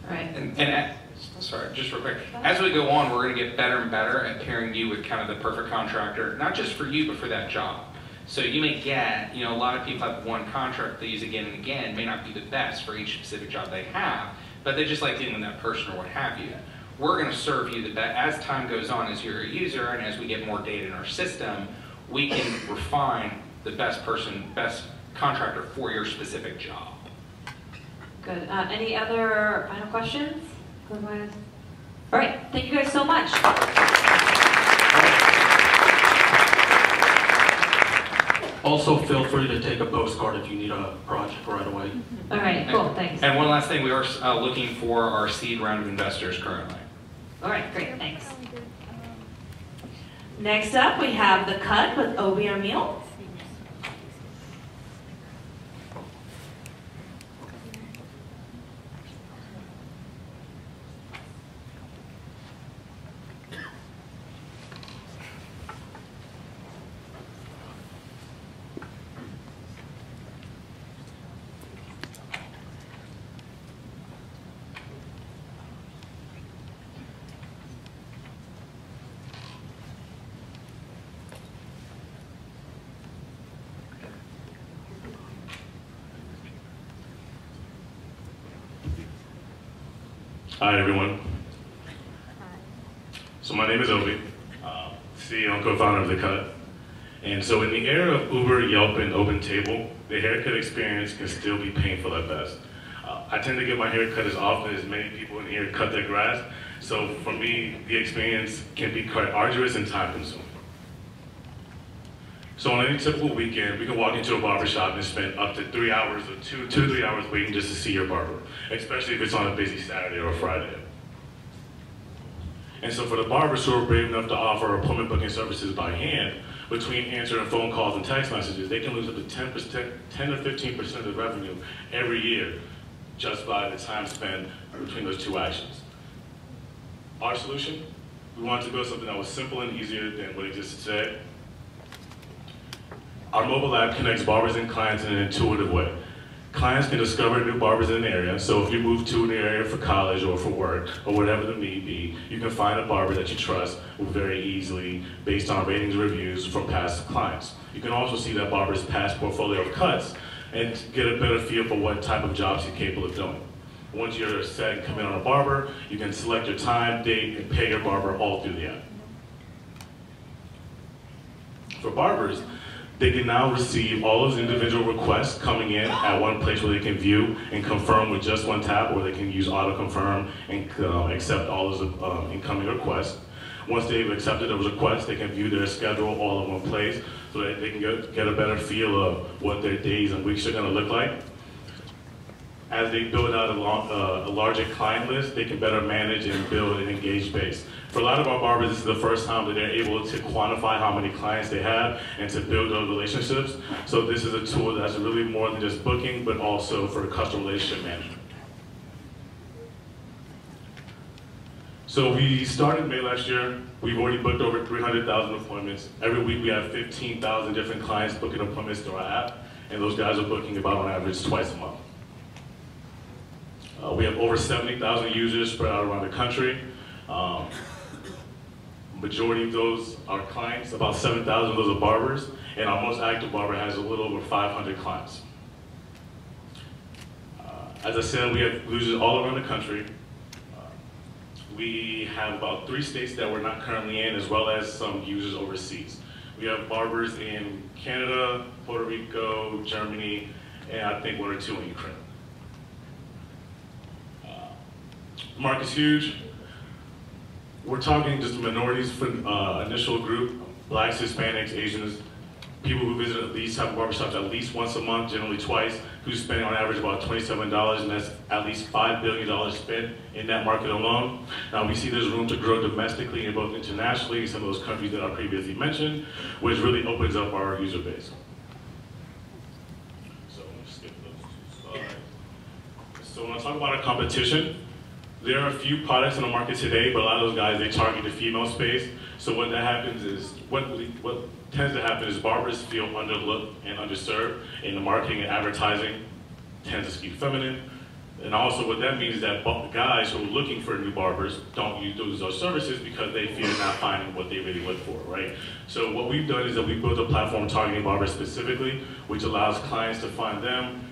All right.
And sorry, just real quick. As we go on, we're going to get better and better at pairing you with kind of the perfect contractor, not just for you, but for that job. So you may get, a lot of people have one contract they use again and again, may not be the best for each specific job they have, but they just like dealing with that person or what have you. We're going to serve you the best as time goes on, as you're a user, and as we get more data in our system, we can refine the best person, best contractor for your specific job.
Good. Any other final questions? Otherwise, all right. Thank you guys so much.
Also, feel free to take a postcard if you need a project right away.
All right, cool, thanks.
And one last thing, we are looking for our seed round of investors currently.
All right, great, thanks. Next up, we have The Cut with Obi Amil.
Hi everyone. So my name is Obi, CEO and co-founder of The Cut. And so in the era of Uber, Yelp, and OpenTable, the haircut experience can still be painful at best. I tend to get my hair cut as often as many people in here cut their grass. So for me, the experience can be quite arduous and time consuming. So on any typical weekend, we can walk into a barbershop and spend up to 3 hours or 2 to 3 hours waiting just to see your barber, especially if it's on a busy Saturday or Friday. And so for the barbers who are brave enough to offer appointment booking services by hand, between answering phone calls and text messages, they can lose up to 10 or 15% of the revenue every year just by the time spent between those two actions. Our solution, we wanted to build something that was simple and easier than what existed today. Our mobile app connects barbers and clients in an intuitive way. Clients can discover new barbers in the area, so if you move to an area for college or for work or whatever the need be, you can find a barber that you trust very easily based on ratings and reviews from past clients. You can also see that barber's past portfolio of cuts and get a better feel for what type of jobs he's capable of doing. Once you're set and come in on a barber, you can select your time, date, and pay your barber all through the app. For barbers, they can now receive all those individual requests coming in at one place where they can view and confirm with just one tap, or they can use auto-confirm and accept all those incoming requests. Once they've accepted those requests, they can view their schedule all in one place so that they can get a better feel of what their days and weeks are going to look like. As they build out a larger client list, they can better manage and build an engaged base. For a lot of our barbers, this is the first time that they're able to quantify how many clients they have and to build those relationships. So this is a tool that's really more than just booking, but also for customer relationship management. So we started May last year. We've already booked over 300,000 appointments. Every week we have 15,000 different clients booking appointments through our app, and those guys are booking about on average twice a month. We have over 70,000 users spread out around the country. Majority of those are clients, about 7,000 of those are barbers, and our most active barber has a little over 500 clients. As I said, we have users all around the country. We have about 3 states that we're not currently in, as well as some users overseas. We have barbers in Canada, Puerto Rico, Germany, and I think 1 or 2 in Ukraine. The market's huge. We're talking just minorities for initial group, blacks, Hispanics, Asians, people who visit these type of barbershops at least once a month, generally twice, who's spending on average about $27, and that's at least $5 billion spent in that market alone. Now we see there's room to grow domestically and both internationally in some of those countries that I previously mentioned, which really opens up our user base. So let me skip those 2 slides. So when I talk about our competition, there are a few products in the market today, but a lot of those guys, they target the female space. So what that happens is, what tends to happen is barbers feel underlooked and underserved, and the marketing and advertising tends to skew feminine. And also what that means is that guys who are looking for new barbers don't use those services because they feel not finding what they really look for, right? So what we've done is that we've built a platform targeting barbers specifically, which allows clients to find them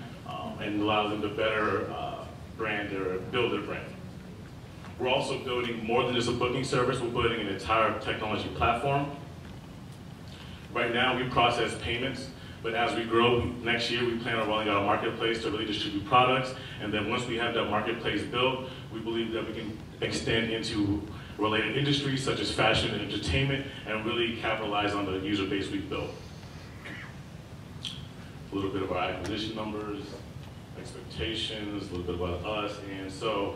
and allows them to better build their brand. We're also building more than just a booking service, we're building an entire technology platform. Right now we process payments, but as we grow next year, we plan on rolling out a marketplace to really distribute products. And then once we have that marketplace built, we believe that we can extend into related industries such as fashion and entertainment and really capitalize on the user base we've built. A little bit of our acquisition numbers, expectations, a little bit about us. And so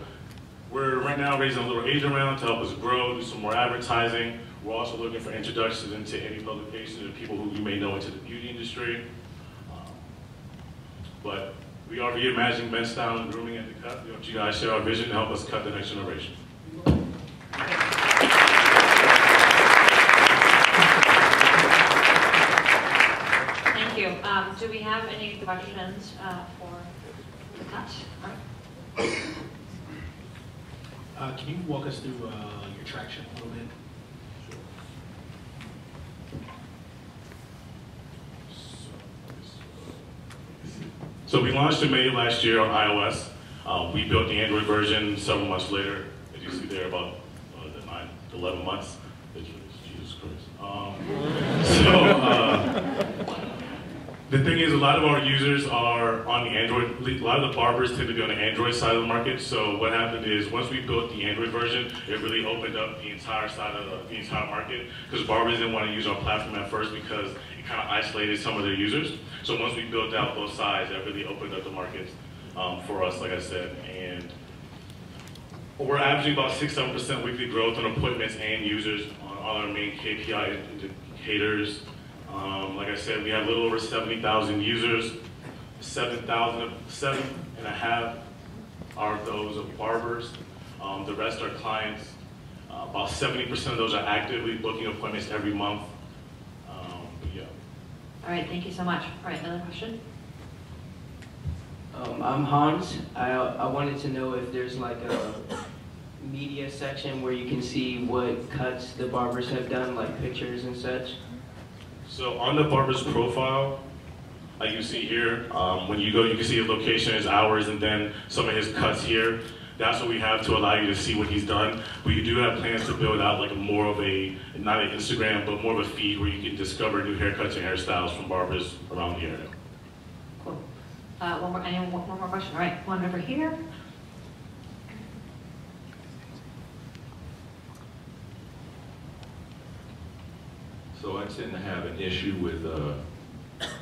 we're right now raising a little agent round to help us grow, do some more advertising. We're also looking for introductions into any publications and people who you may know into the beauty industry. But we are reimagining men's style and grooming at the cut. We want you guys share our vision to help us cut the next generation.
Thank you. Do we have any questions for the cut?
Can you walk us through your traction a little bit?
So we launched in May last year on iOS. We built the Android version several months later. As you see there, about 9 to 11 months. Jesus Christ. The thing is, a lot of our users are on the Android. A lot of the barbers tend to be on the Android side of the market. So what happened is, once we built the Android version, it really opened up the entire side of the entire market. Because barbers didn't want to use our platform at first because it kind of isolated some of their users. So once we built out both sides, that really opened up the market for us, like I said. And we're averaging about 6-7% weekly growth on appointments and users on all our main KPI indicators. Like I said, we have a little over 70,000 users. 7.5 are those of barbers. The rest are clients. About 70% of those are actively booking appointments every month. Yeah.
All right, thank you so much. All right, another question?
I'm Hans. I wanted to know if there's like a media section where you can see what cuts the barbers have done, like pictures and such.
So on the barber's profile, like you see here, when you go, you can see his location, his hours, and then some of his cuts here. That's what we have to allow you to see what he's done. But you do have plans to build out like more of a, not an Instagram, but more of a feed where you can discover new haircuts and hairstyles from barbers around the area.
Cool. One more question. All right, one over here.
So I tend to have an issue with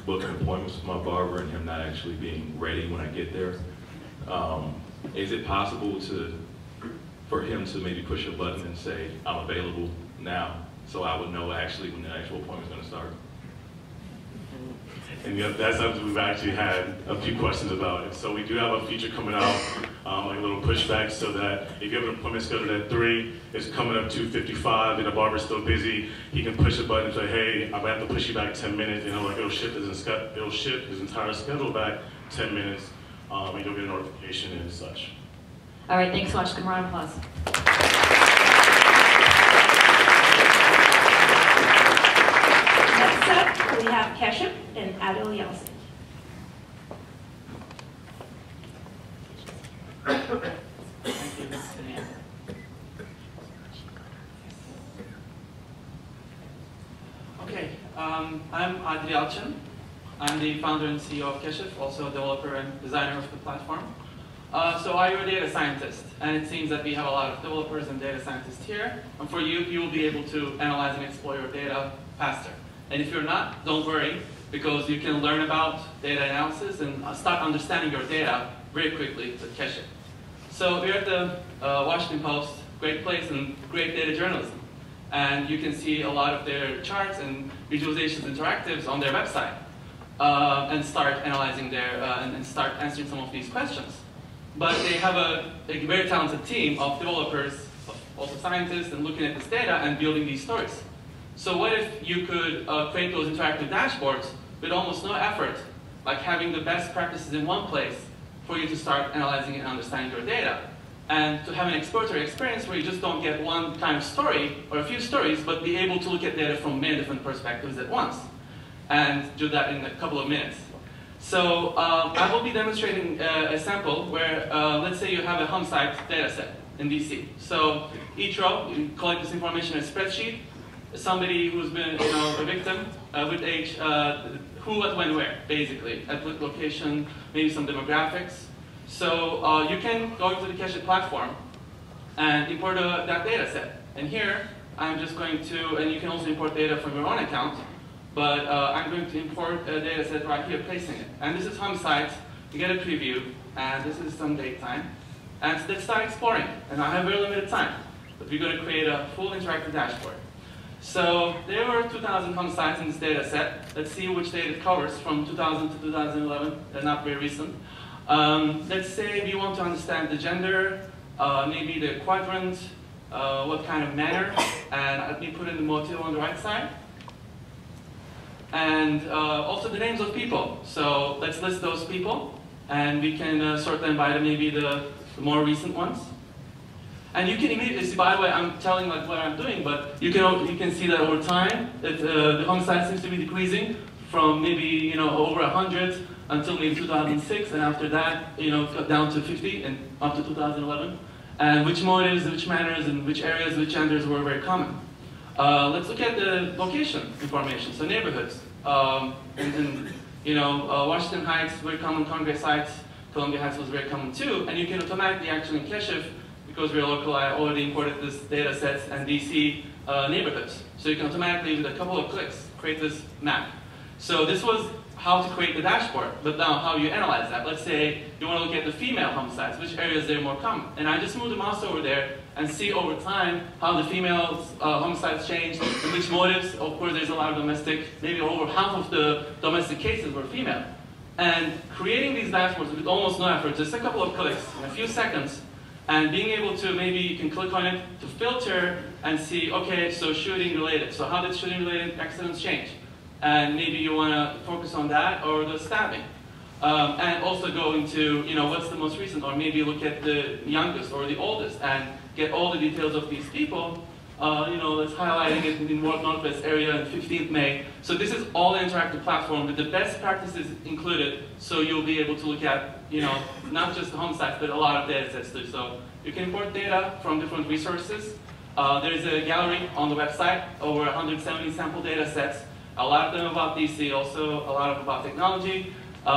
booking appointments with my barber and him not actually being ready when I get there. Is it possible for him to maybe push a button and say, I'm available now, so I would know actually when the actual appointment's going to start?
And that's something we've actually had a few questions about. And so we do have a feature coming out, like a little pushback, so that if you have an appointment scheduled at 3, it's coming up 2:55, and the barber's still busy, he can push a button and say, hey, I'm going to have to push you back 10 minutes, and it'll shift his entire schedule back 10 minutes, and you'll get a notification and such.
All right, thanks so much. Good round of applause.
Next up, we have Kesha and Adil Yeltsin.
I'm Adri Alchin. I'm the founder and CEO of Keshif, also a developer and designer of the platform. So I'm a data scientist, and it seems that we have a lot of developers and data scientists here. And for you, you will be able to analyze and explore your data faster. And if you're not, don't worry, because you can learn about data analysis and start understanding your data very quickly with Keshif. So we're at the Washington Post, great place and great data journalism. And you can see a lot of their charts and visualizations, interactives on their website, and start analyzing their, and start answering some of these questions. But they have a very talented team of developers, also scientists, and looking at this data and building these stories. So what if you could create those interactive dashboards with almost no effort, like having the best practices in one place for you to start analyzing and understanding your data, and to have an exploratory experience where you just don't get one kind of story or a few stories, but be able to look at data from many different perspectives at once, and do that in a couple of minutes. So I will be demonstrating a sample where, let's say you have a home site data set in DC. So each row, you collect this information in a spreadsheet. Somebody who's been a victim with age, who, what, when, where, basically, at what location, maybe some demographics. So you can go into the Keshif platform and import that data set. And here, I'm just going to, and you can also import data from your own account, but I'm going to import a data set right here, placing it. And this is home site. You get a preview, and this is some date time. And let's start exploring. And I have very limited time, but we're going to create a full interactive dashboard. So there were 2,000 home sites in this data set. Let's see which date it covers from 2000 to 2011. They're not very recent. Let's say we want to understand the gender, maybe the quadrant, what kind of manner, and let me put in the motive on the right side. And also the names of people. So let's list those people, and we can sort them by maybe the more recent ones. And you can immediately see, by the way, I'm telling like what I'm doing, but you can see that over time, that the home site seems to be decreasing from maybe over 100 until maybe 2006, and after that, got down to 50 and up to 2011. And which motives, which manners, and which areas, which genders were very common. Let's look at the location information, so neighborhoods. Washington Heights, very common. Congress Heights, Columbia Heights was very common too. And you can automatically actually in Keshif, because we're local, I already imported this data sets and DC neighborhoods. So you can automatically, with a couple of clicks, create this map. So this was how to create the dashboard, but now how you analyze that. Let's say you want to look at the female home sites, which areas they're more common. And I just moved the mouse over there and see over time how the female home sites changed and which motives. Of course, there's a lot of domestic, maybe over half of the domestic cases were female. And creating these dashboards with almost no effort, just a couple of clicks in a few seconds, and being able to, maybe you can click on it to filter and see, okay, so shooting related. So how did shooting related accidents change? And maybe you want to focus on that or the stabbing. And also go into, what's the most recent, or maybe look at the youngest or the oldest and get all the details of these people. Let's highlighting it in the Northwest area in 15th May. So this is all an interactive platform with the best practices included, so you'll be able to look at, not just the home sites, but a lot of data sets too. So you can import data from different resources. There's a gallery on the website, over 170 sample data sets. A lot of them about DC, also a lot of about technology.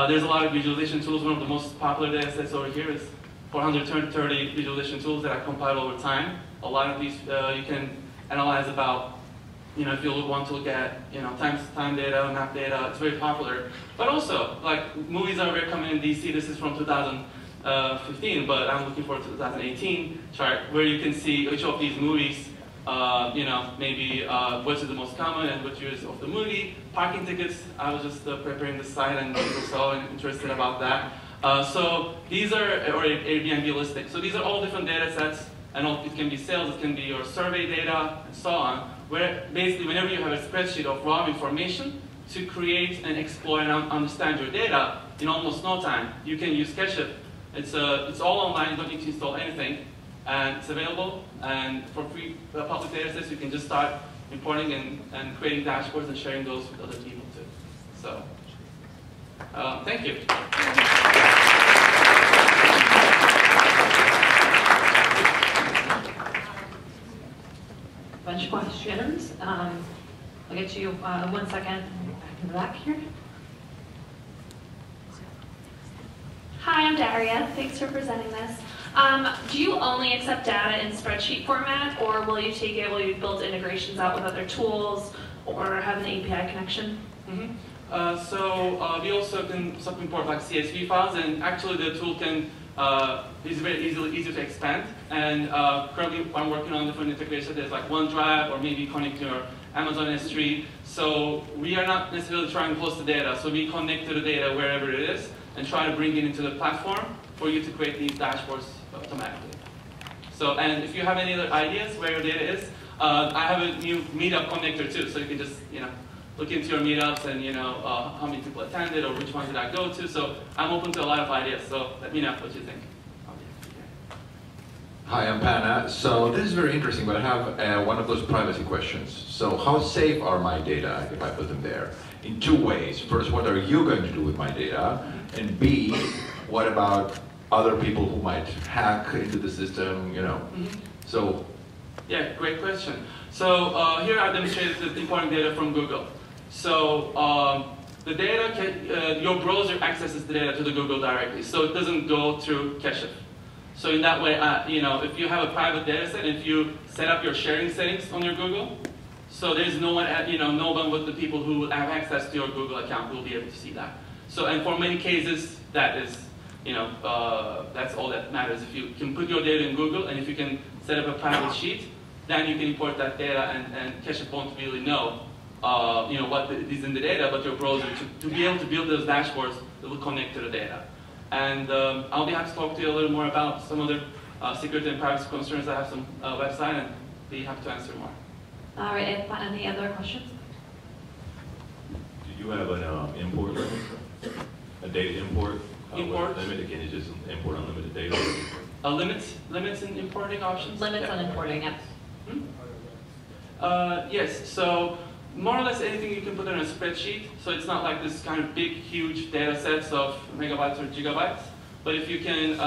There's a lot of visualization tools. One of the most popular data sets over here is 430 visualization tools that I compiled over time. A lot of these you can analyze about, if you want to look at, time data, map data. It's very popular. But also, like, movies are very common in DC. This is from 2015, but I'm looking for a 2018 chart where you can see which of these movies, maybe which is the most common and which years of the movie. Parking tickets, I was just preparing the site and people saw and interested about that. So these are, or Airbnb listing. So these are all different data sets, and it can be sales, it can be your survey data, and so on, where basically whenever you have a spreadsheet of raw information to create and explore and understand your data in almost no time, you can use Keshif. It's all online, you don't need to install anything, and it's available, and for free public data sets, you can just start importing and creating dashboards and sharing those with other people too. So, thank you.
Bunch of questions.
I'll get to you 1 second. Back in the back here. Hi, I'm Daria. Thanks for presenting this. Do you only accept data in spreadsheet format, or will you take it, will you build integrations out with other tools, or have an API connection?
So we also can import like CSV files, and actually the tool can is very easy to expand. And currently I'm working on different integrations. There's like OneDrive, or maybe connect to your Amazon S3. So we are not necessarily trying to host the data. So we connect to the data wherever it is and try to bring it into the platform for you to create these dashboards automatically. So, and if you have any other ideas where your data is, I have a new Meetup connector too. So you can just, look into your meetups and how many people attended or which ones did I go to. So I'm open to a lot of ideas. So let me know what you think.
Hi, I'm Pana. So this is very interesting, but I have one of those privacy questions. So how safe are my data if I put them there? In two ways. First, what are you going to do with my data? And B, what about other people who might hack into the system, So.
Yeah, great question. So here I demonstrated the importing data from Google. So the data, your browser accesses the data to the Google directly, so it doesn't go through Cache. So in that way, if you have a private data set, if you set up your sharing settings on your Google, so there's no one, no one but the people who have access to your Google account will be able to see that. So, and for many cases, that is, that's all that matters. If you can put your data in Google, and if you can set up a private sheet, then you can import that data, and Cache won't really know, what is in the data, but your browser, to be able to build those dashboards that will connect to the data. And I'll be happy to talk to you a little more about some other security and privacy concerns. I have some website, and be happy to answer more.
All right, any other questions?
Do you have an import limit? A data import?
Import?
Limit? Can you just import unlimited data?
Limits in importing options?
Limits on importing, yes.
Yes, so more or less anything you can put in a spreadsheet. So it's not like this kind of big, huge data sets of megabytes or gigabytes. But if you can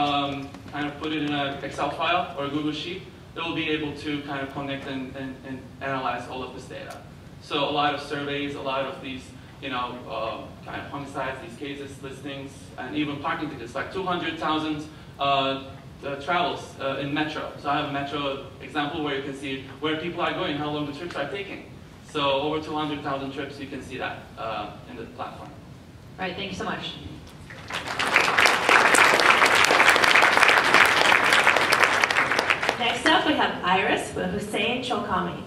kind of put it in an Excel file or a Google Sheet, it will be able to kind of connect and analyze all of this data. So a lot of surveys, a lot of these, kind of homicides, these cases, listings, and even parking tickets, like 200,000 travels in Metro. So I have a Metro example where you can see where people are going, how long the trips are taking. So over 200,000 trips, you can see that in the platform.
All right, thank you so much. Next up, we have Iris with Hussein Cholkami.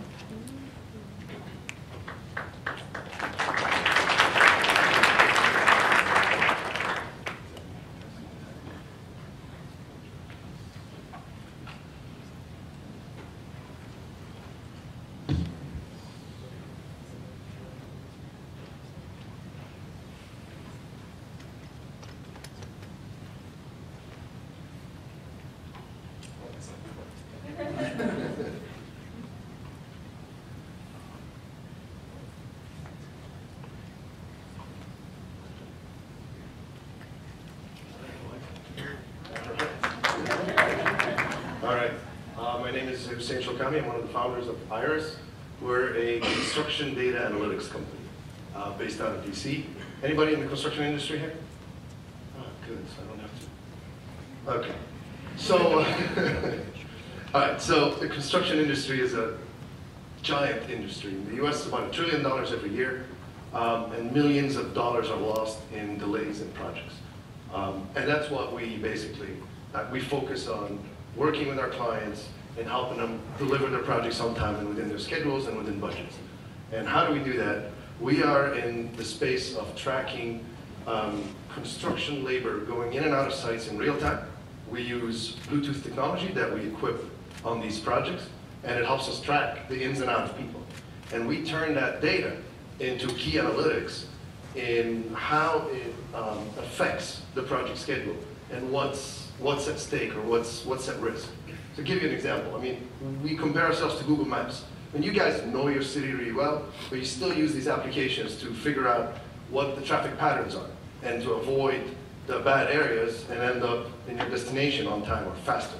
Hussein Cholkami. I'm one of the founders of Iris. We're a construction data analytics company based out of DC. Anybody in the construction industry here? Oh, good, so I don't have to. Okay. So, all right, so the construction industry is a giant industry. In the US, it's about $1 trillion every year, and millions of dollars are lost in delays in projects. And that's what we basically, we focus on working with our clients and helping them deliver their projects on time and within their schedules and within budgets. And how do we do that? We are in the space of tracking construction labor going in and out of sites in real time. We use Bluetooth technology that we equip on these projects, and it helps us track the ins and outs of people. And we turn that data into key analytics in how it affects the project schedule and what's at stake or what's at risk. To give you an example, I mean, we compare ourselves to Google Maps. And you guys know your city really well, but you still use these applications to figure out what the traffic patterns are and to avoid the bad areas and end up in your destination on time or faster.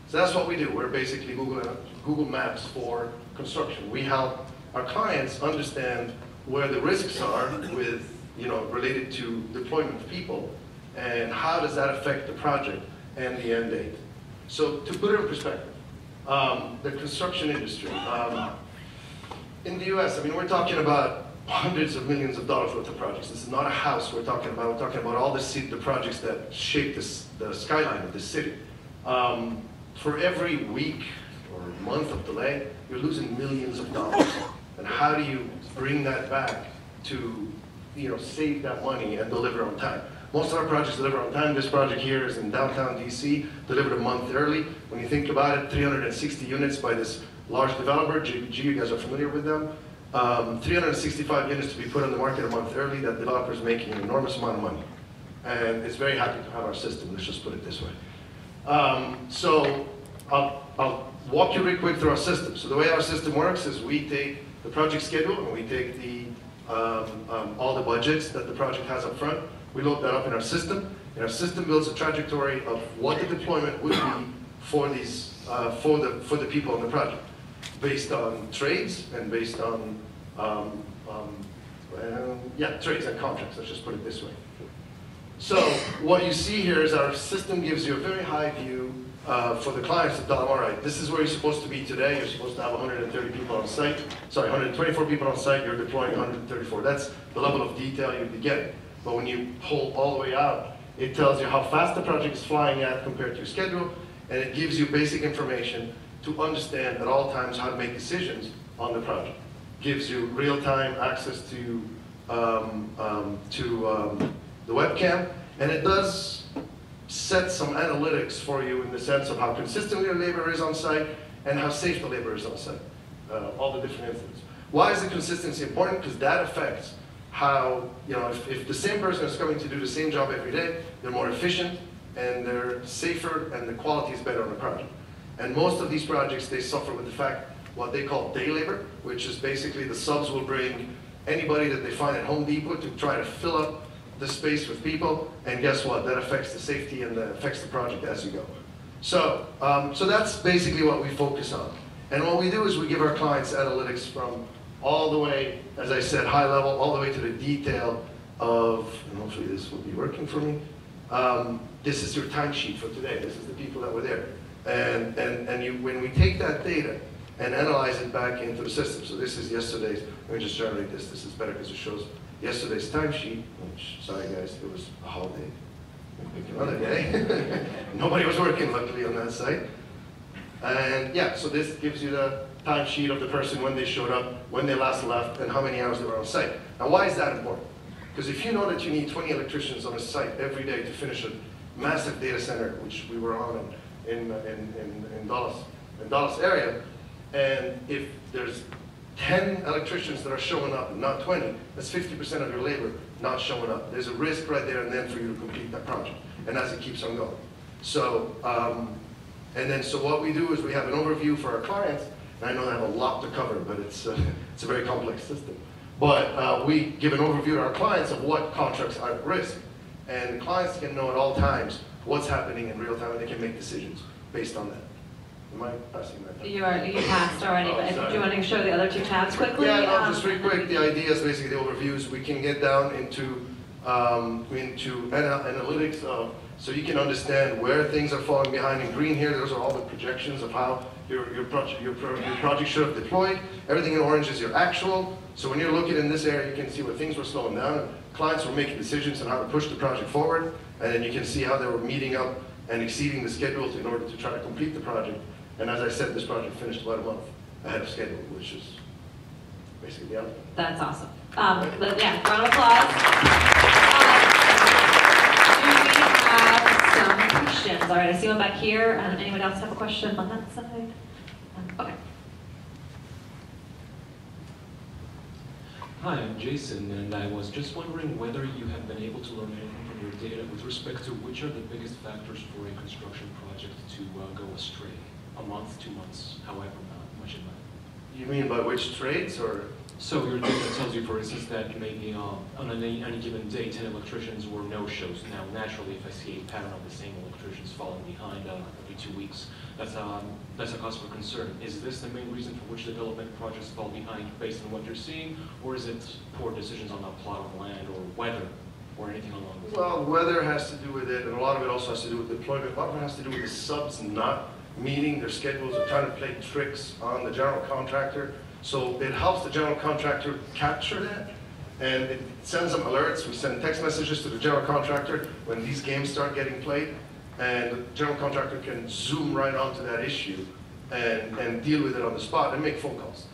So that's what we do. We're basically Google Maps for construction. We help our clients understand where the risks are with, related to deployment of people, and how does that affect the project and the end date. So to put it in perspective, the construction industry, in the US, we're talking about hundreds of millions of dollars worth of projects. This is not a house we're talking about all the projects that shape the skyline of the city. For every week or month of delay, you're losing millions of dollars. And how do you bring that back to, save that money and deliver on time? Most of our projects deliver on time. This project here is in downtown DC, delivered a month early. When you think about it, 360 units by this large developer, JBG, you guys are familiar with them. 365 units to be put on the market a month early. That developer is making an enormous amount of money. And it's very happy to have our system, let's just put it this way. So I'll walk you real quick through our system. So the way our system works is we take the project schedule and we take all the budgets that the project has up front. We load that up in our system, and our system builds a trajectory of what the deployment would be for these for the people on the project, based on trades and based on trades and contracts. Let's just put it this way. So what you see here is our system gives you a very high view for the clients to tell them, all right, this is where you're supposed to be today. You're supposed to have 130 people on site. Sorry, 124 people on site. You're deploying 134. That's the level of detail you'd be getting. But when you pull all the way out, it tells you how fast the project is flying at compared to your schedule, and it gives you basic information to understand at all times how to make decisions on the project. Gives you real-time access to the webcam, and it does set some analytics for you in the sense of how consistently your labor is on site and how safe the labor is on site, all the different incidents. Why is the consistency important? Because that affects how, if the same person is coming to do the same job every day, they're more efficient and they're safer and the quality is better on the project. And most of these projects, they suffer with the fact, what they call day labor, which is basically the subs will bring anybody that they find at Home Depot to try to fill up the space with people, and guess what? That affects the safety and affects the project as you go. So, so that's basically what we focus on. And what we do is we give our clients analytics from all the way, as I said, high level, all the way to the detail of, and hopefully this will be working for me. This is your timesheet for today. This is the people that were there. And when we take that data and analyze it back into the system, so this is yesterday's, let me just generate this. This is better because it shows yesterday's timesheet, which, sorry guys, it was a holiday. Another day. Nobody was working, luckily, on that site. And yeah, so this gives you the timesheet of the person, when they showed up, when they last left, and how many hours they were on site. Now, why is that important? Because if you know that you need 20 electricians on a site every day to finish a massive data center, which we were on in Dallas area, and if there's 10 electricians that are showing up and not 20, that's 50% of your labor not showing up. There's a risk right there and then for you to complete that project, and as it keeps on going. So, so what we do is we have an overview for our clients, and I know I have a lot to cover, but it's a very complex system. But we give an overview to our clients of what contracts are at risk, and the clients can know at all times what's happening in real time, and they can make decisions based on that. Am I passing that?
You passed already, but do you want to show the other two tabs quickly?
Yeah, no, just real quick. The idea is basically the overviews. We can get down into analytics, so you can understand where things are falling behind. In green here, those are all the projections of how your project should have deployed. Everything in orange is your actual. So when you're looking in this area, you can see where things were slowing down. Clients were making decisions on how to push the project forward, and then you can see how they were meeting up and exceeding the schedules in order to try to complete the project. And as I said, this project finished about a month ahead of schedule, which is basically the outcome.
That's awesome. But yeah, round of applause. Do we have some questions? All right, I see one back here. Anyone else have a question on that side? Okay.
Hi, I'm Jason, and I was just wondering whether you have been able to learn anything from your data with respect to which are the biggest factors for a construction project to go astray. A month, 2 months, however much it might.
You mean by which trades, or?
So your data tells you, for instance, that maybe on any given day, 10 electricians were no-shows. Now, naturally, if I see a pattern of the same electricians falling behind every 2 weeks, that's a cause for concern. Is this the main reason for which development projects fall behind based on what you're seeing, or is it poor decisions on a plot of land or weather or anything along those lines?
Well, weather has to do with it, and a lot of it also has to do with deployment. A lot of it has to do with the subs not meeting their schedules or trying to play tricks on the general contractor. So it helps the general contractor capture that, and it sends them alerts. We send text messages to the general contractor when these games start getting played, and the general contractor can zoom right onto that issue and deal with it on the spot and make phone calls,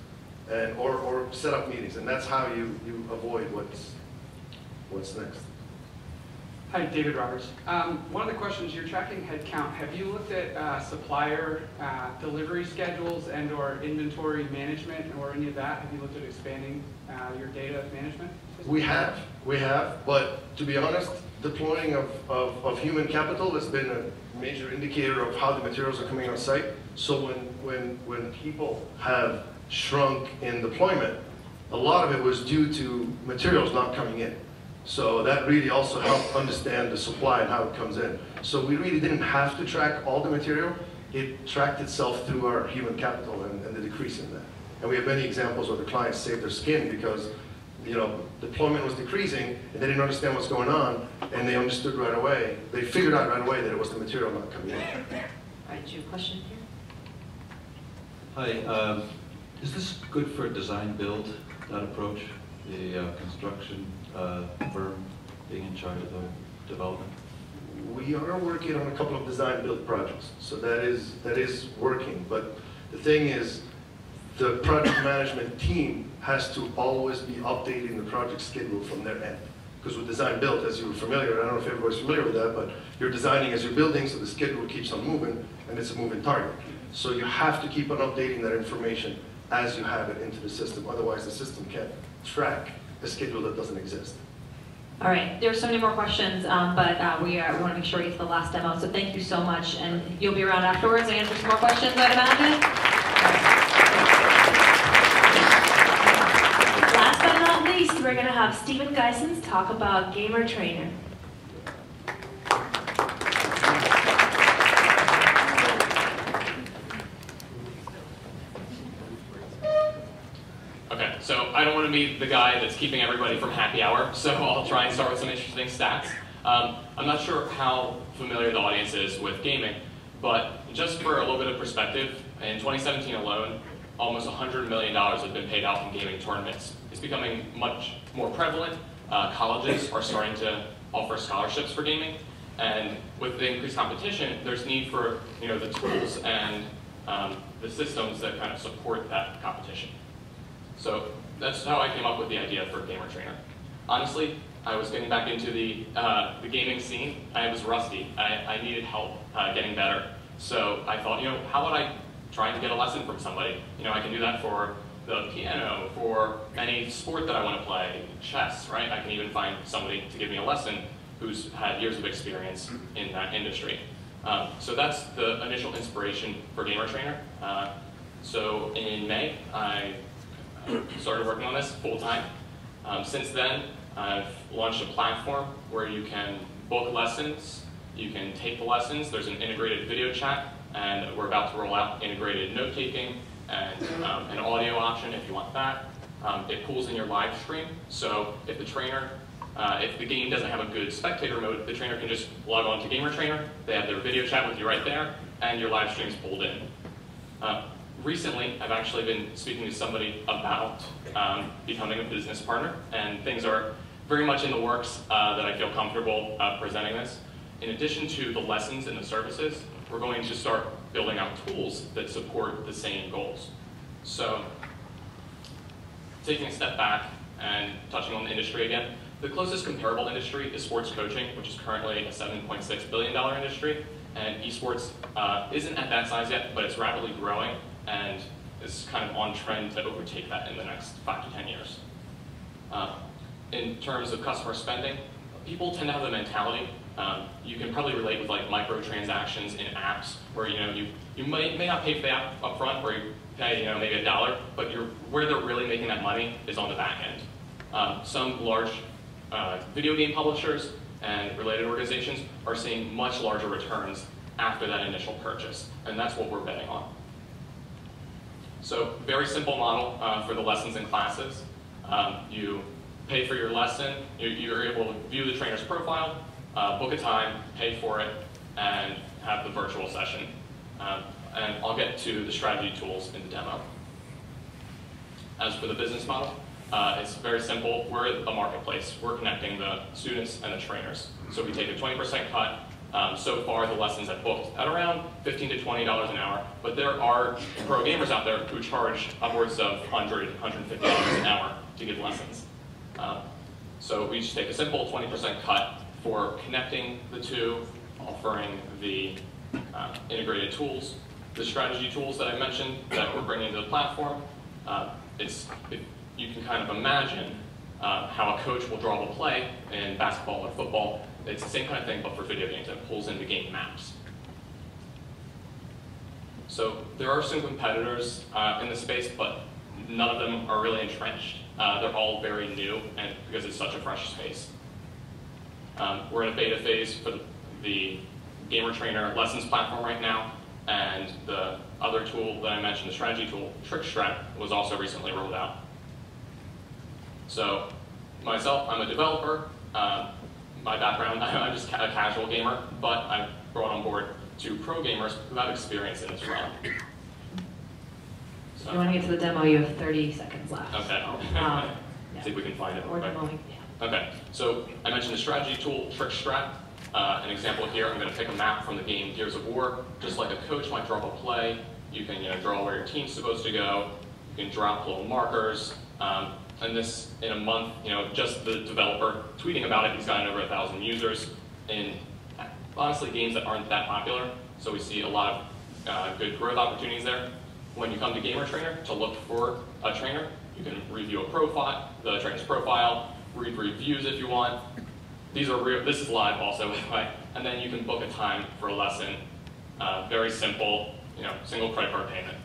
and or set up meetings, and that's how you avoid what's next.
Hi, David Roberts. One of the questions, you're tracking headcount. Have you looked at supplier delivery schedules and or inventory management or any of that? Have you looked at expanding your data management?
We have, but to be honest, deploying of human capital has been a major indicator of how the materials are coming on site. So when people have shrunk in deployment, a lot of it was due to materials not coming in. So that really also helped understand the supply and how it comes in. So we really didn't have to track all the material. It tracked itself through our human capital and the decrease in that. And we have many examples where the clients saved their skin because, you know, deployment was decreasing and they didn't understand what's going on, and they understood right away. They figured out right away that it was the material not coming in.
All right, do you have a question here?
Hi, is this good for design build, that approach? The construction firm being in charge of the development?
We are working on a couple of design build projects, so that is working. But the thing is, the project management team has to always be updating the project schedule from their end. Because with design build, as you're familiar, I don't know if everybody's familiar with that, but you're designing as you're building, so the schedule keeps on moving, and it's a moving target. So you have to keep on updating that information as you have it into the system. Otherwise, the system can't track a schedule that doesn't exist.
All right, there's so many more questions, but we want to make sure we get to the last demo, so thank you so much, and you'll be around afterwards to answer some more questions, I'd imagine.
Last but not least, we're going to have Stephen Geisens talk about Gamer Trainer.
Okay, so I don't want to be the guy that's keeping everybody from happy hour, so I'll try and start with some interesting stats. I'm not sure how familiar the audience is with gaming, but just for a little bit of perspective, in 2017 alone, almost $100 million have been paid out in gaming tournaments. It's becoming much more prevalent. Colleges are starting to offer scholarships for gaming, and with the increased competition, there's need for the tools and the systems that kind of support that competition. So that's how I came up with the idea for Gamer Trainer. Honestly, I was getting back into the gaming scene. I was rusty. I needed help getting better. So I thought, how would I try to get a lesson from somebody? I can do that for the piano, for any sport that I want to play, chess, right? I can even find somebody to give me a lesson who's had years of experience in that industry. So that's the initial inspiration for Gamer Trainer. So in May, I started working on this full-time. Since then, I've launched a platform where you can book lessons, you can take the lessons, there's an integrated video chat, and we're about to roll out integrated note-taking and an audio option if you want that. It pulls in your live stream, so if the trainer, if the game doesn't have a good spectator mode, the trainer can just log on to Gamer Trainer, they have their video chat with you right there, and your live stream's pulled in. Recently, I've actually been speaking to somebody about becoming a business partner, and things are very much in the works that I feel comfortable presenting this. In addition to the lessons and the services, we're going to start building out tools that support the same goals. So, taking a step back and touching on the industry again, the closest comparable industry is sports coaching, which is currently a $7.6 billion industry, and esports isn't at that size yet, but it's rapidly growing and is kind of on trend to overtake that in the next 5 to 10 years. In terms of customer spending, people tend to have the mentality, you can probably relate with like microtransactions in apps where you may not pay for the app up front, or you pay maybe $1, but where they're really making that money is on the back end. Some large video game publishers and related organizations are seeing much larger returns after that initial purchase, and that's what we're betting on. So very simple model for the lessons and classes. You pay for your lesson, you're able to view the trainer's profile, book a time, pay for it, and have the virtual session. And I'll get to the strategy tools in the demo. As for the business model, it's very simple. We're a marketplace. We're connecting the students and the trainers. So we take a 20% cut. So far, the lessons have booked at around $15 to $20 an hour, but there are pro gamers out there who charge upwards of $100, $150 an hour to give lessons. So we just take a simple 20% cut for connecting the two, offering the integrated tools, the strategy tools that I mentioned that we're bringing to the platform. You can kind of imagine how a coach will draw the play in basketball or football. It's the same kind of thing, but for video games, and it pulls into game maps. So there are some competitors in the space, but none of them are really entrenched. They're all very new, and because it's such a fresh space. We're in a beta phase for the Gamer Trainer Lessons platform right now, and the other tool that I mentioned, the strategy tool, TrickStrat, was also recently rolled out. So myself, I'm a developer. My background, I'm just a casual gamer, but I brought on board 2 pro gamers who have experience in this realm.
If you want to get to the demo, you have 30 seconds left.
Okay.
Yeah.
See if we can find it.
Or demoing. Yeah.
Okay, so I mentioned the strategy tool, TrickStrat. An example here, I'm going to pick a map from the game Gears of War. Just like a coach might draw up a play, you can draw where your team's supposed to go. You can drop little markers. And this, in a month, just the developer tweeting about it, he's gotten over 1,000 users in, honestly, games that aren't that popular. So we see a lot of good growth opportunities there. When you come to Gamer Trainer to look for a trainer, you can review a profile, the trainer's profile, read reviews if you want. These are real. This is live also, by the way. And then you can book a time for a lesson. Very simple, single credit card payment.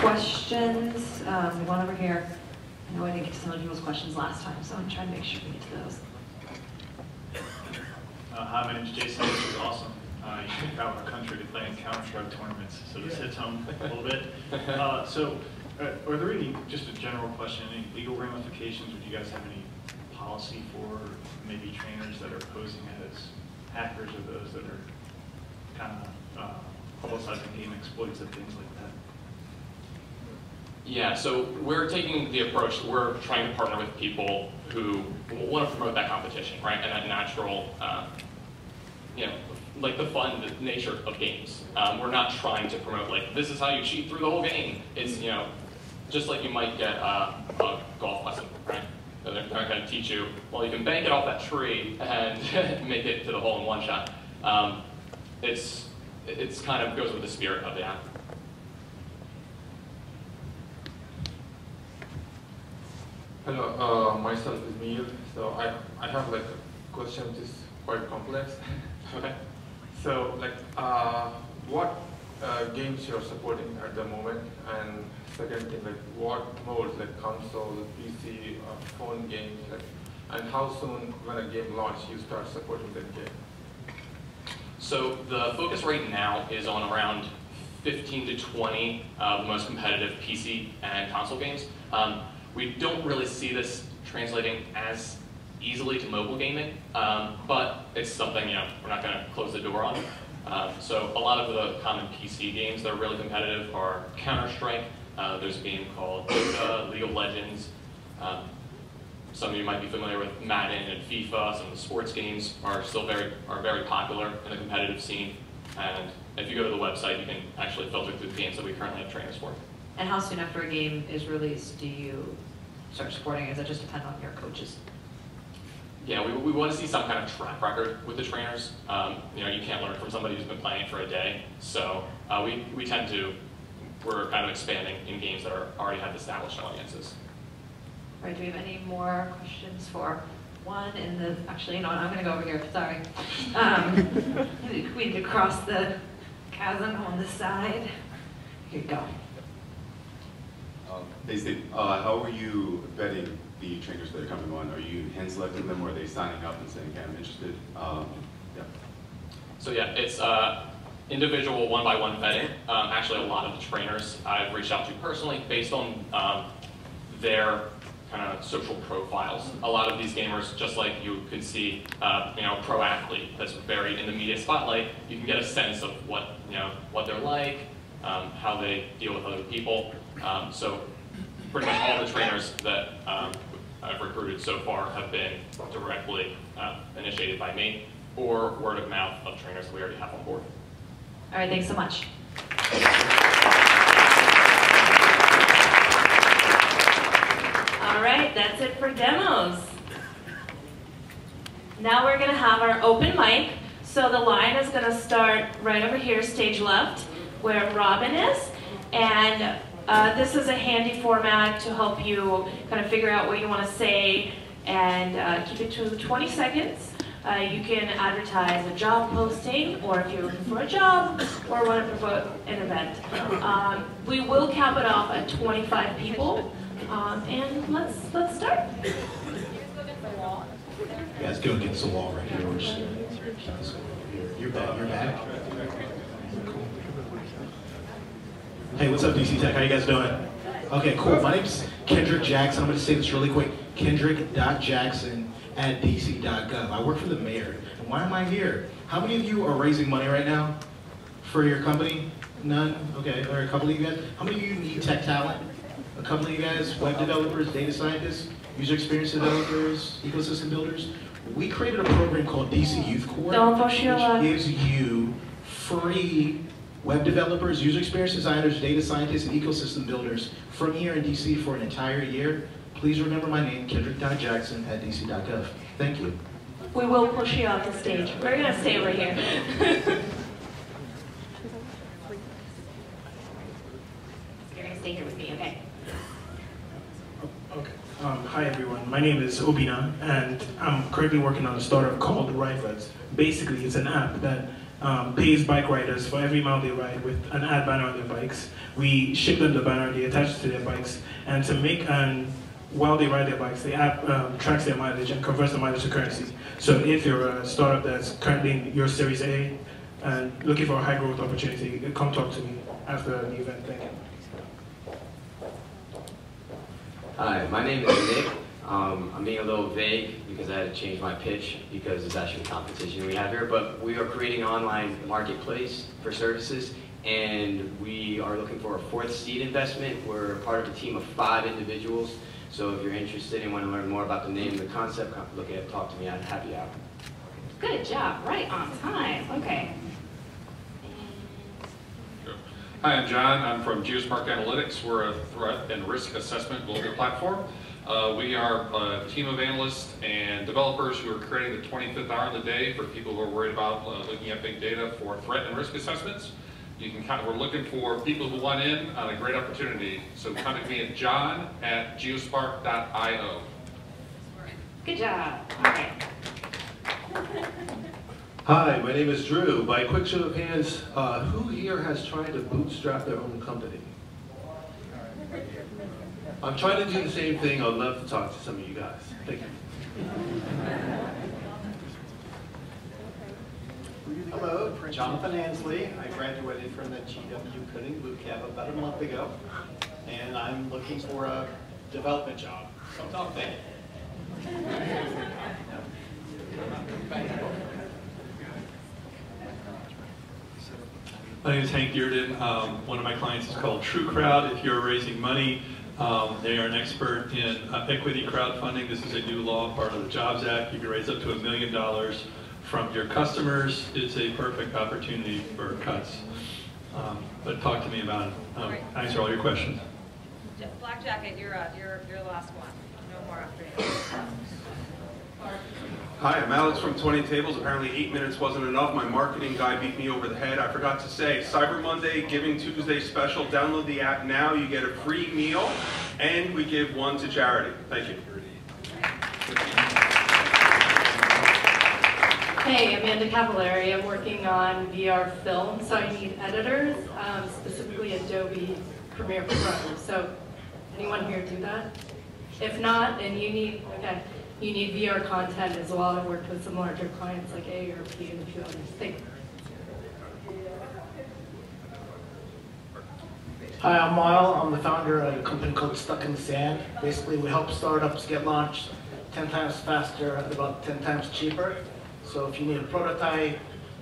Questions? One over here. I know I didn't get to some of people's questions last time, so I'm trying to make sure we get to those.
Hi, my name's Jason. This is awesome. You can travel our country to play in Counter-Strike tournaments, so this hits home a little bit. Are there any, just a general question, any legal ramifications? Would you guys have any policy for maybe trainers that are posing as hackers or those that are kind of publicizing game exploits and things like that?
Yeah, so we're taking the approach, we're trying to partner with people who want to promote that competition, right? And that natural, like the fun nature of games. We're not trying to promote, like, this is how you cheat through the whole game. It's, just like you might get a golf lesson, right? So they're going to teach you, well, you can bank it off that tree and make it to the hole in one shot. It's kind of goes with the spirit of the app.
Hello, myself is Neil. So I have like a question which is quite complex.
Okay.
So what games you're supporting at the moment, and second thing, like what modes, like console, PC, phone games, and how soon when a game launches you start supporting that game?
So the focus right now is on around 15 to 20 of the most competitive PC and console games. We don't really see this translating as easily to mobile gaming, but it's something we're not going to close the door on. So a lot of the common PC games that are really competitive are Counter-Strike. There's a game called League of Legends. Some of you might be familiar with Madden and FIFA. Some of the sports games are still very popular in the competitive scene. And if you go to the website, you can actually filter through the games that we currently have trainers for.
And how soon after a game is released do you start supporting it? Does that just depend on your coaches?
Yeah, we want to see some kind of track record with the trainers. You can't learn from somebody who's been playing for a day. So we tend to, we're kind of expanding in games that already have established audiences.
All right, do we have any more questions for one in the, actually, you know what, I'm gonna go over here, sorry. We need to cross the chasm on this side. Here you go.
Hey Steve, how are you vetting the trainers that are coming on? Are you hand selecting them, or are they signing up and saying, okay, I'm interested? Yeah.
So yeah, it's individual one-by-one vetting. Actually, a lot of the trainers I've reached out to personally based on their kind of social profiles. A lot of these gamers, just like you could see, pro athlete that's very in the media spotlight, you can get a sense of what they're like, how they deal with other people. So pretty much all the trainers that I've recruited so far have been directly initiated by me or word of mouth of trainers that we already have on board.
All right, thanks so much.
All right, that's it for demos. Now we're gonna have our open mic. So the line is gonna start right over here, stage left, where Robin is. And this is a handy format to help you kind of figure out what you wanna say and keep it to 20 seconds. You can advertise a job posting, or if you're looking for a job, or want to promote an event. We will cap it off at 25 people. And let's start.
Yeah, let's go against the wall right here. We're just, you're back. You're back. Hey, what's up, DC Tech? How you guys doing? Okay, cool. My name's Kendrick Jackson. I'm going to say this really quick. Kendrick.Jackson@dc.gov. I work for the mayor. And why am I here? How many of you are raising money right now for your company? None? Okay, or a couple of you guys? How many of you need tech talent? A couple of you guys, web developers, data scientists, user experience developers, ecosystem builders. We created a program called DC Youth Corps, which gives you free web developers, user experience designers, data scientists, and ecosystem builders from here in DC for an entire year. Please remember my name, Kendrick.Jackson@dc.gov. Thank you.
We will push you off the stage. We're going to stay over here.
You're going to stay here with me, okay?
Okay. Hi everyone, my name is Obina, and I'm currently working on a startup called Riders. Basically, it's an app that pays bike riders for every mile they ride with an ad banner on their bikes. We ship them the banner, they attach it to their bikes, and while they ride their bikes, the app tracks their mileage and converts the mileage to currency. So if you're a startup that's currently in your Series A and looking for a high growth opportunity, come talk to me after the event. Thank you.
Hi, my name is Nick. I'm being a little vague because I had to change my pitch because it's actually a competition we have here, but we are creating an online marketplace for services, and we are looking for a 4th seed investment. We're part of a team of 5 individuals, so if you're interested and want to learn more about the name and the concept, talk to me at happy hour.
Good job, right on time, okay.
Hi, I'm John. I'm from Geospark Analytics. We're a threat and risk assessment global platform. We are a team of analysts and developers who are creating the 25th hour of the day for people who are worried about looking at big data for threat and risk assessments. We're looking for people who want in on a great opportunity. So contact me at john@geospark.io.
Good job, all right.
Hi, my name is Drew. By a quick show of hands, who here has tried to bootstrap their own company? I'm trying to do the same thing. I'd love to talk to some of you guys. Thank you.
Hello, Jonathan Ansley. I graduated from the GW Coding Bootcamp about a month ago, and I'm looking for a development job. So talk to me.
My name is Hank Dearden. One of my clients is called True Crowd. If you're raising money, they are an expert in equity crowdfunding. This is a new law, part of the Jobs Act. You can raise up to $1 million from your customers. It's a perfect opportunity for cuts. But talk to me about it. Answer all your questions.
Black Jacket, you're the last one. No more after you.
Hi, I'm Alex from 20 Tables. Apparently 8 minutes wasn't enough. My marketing guy beat me over the head. I forgot to say, Cyber Monday, Giving Tuesday special. Download the app now. You get a free meal, and we give one to charity. Thank you.
Hey, Amanda Cavallari. I'm working on VR film, so I need editors, specifically Adobe Premiere Pro. So, anyone here do that? If not, then you need VR content as well. I've worked with some larger clients like AARP and a few others. Thank you.
Hi, I'm Lyle. I'm the founder of a company called Stuck in the Sand. Basically, we help startups get launched 10 times faster at about 10 times cheaper. So if you need a prototype,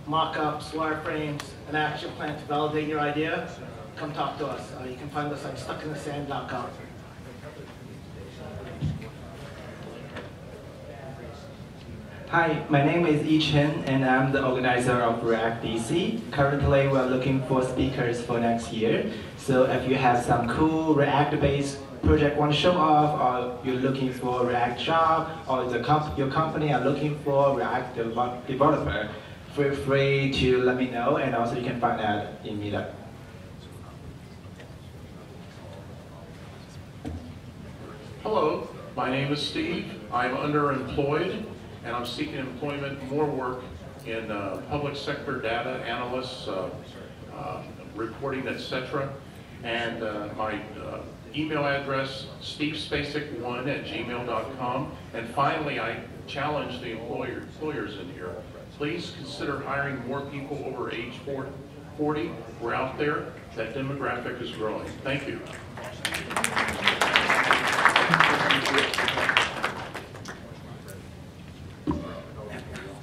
mock-ups, wireframes, an action plan to validate your idea, come talk to us. You can find us at stuckinthesand.com.
Hi, my name is Yi Chen, and I'm the organizer of React DC. Currently, we're looking for speakers for next year. So if you have some cool React-based project want to show off, or you're looking for a React job, or your company are looking for a React developer, feel free to let me know, and also you can find that in Meetup.
Hello, my name is Steve. I'm underemployed, and I'm seeking employment, more work in public sector data analysts, reporting, etc. And my email address, stevespacek1@gmail.com. And finally, I challenge the employers in here. Please consider hiring more people over age 40. We're out there. That demographic is growing. Thank you.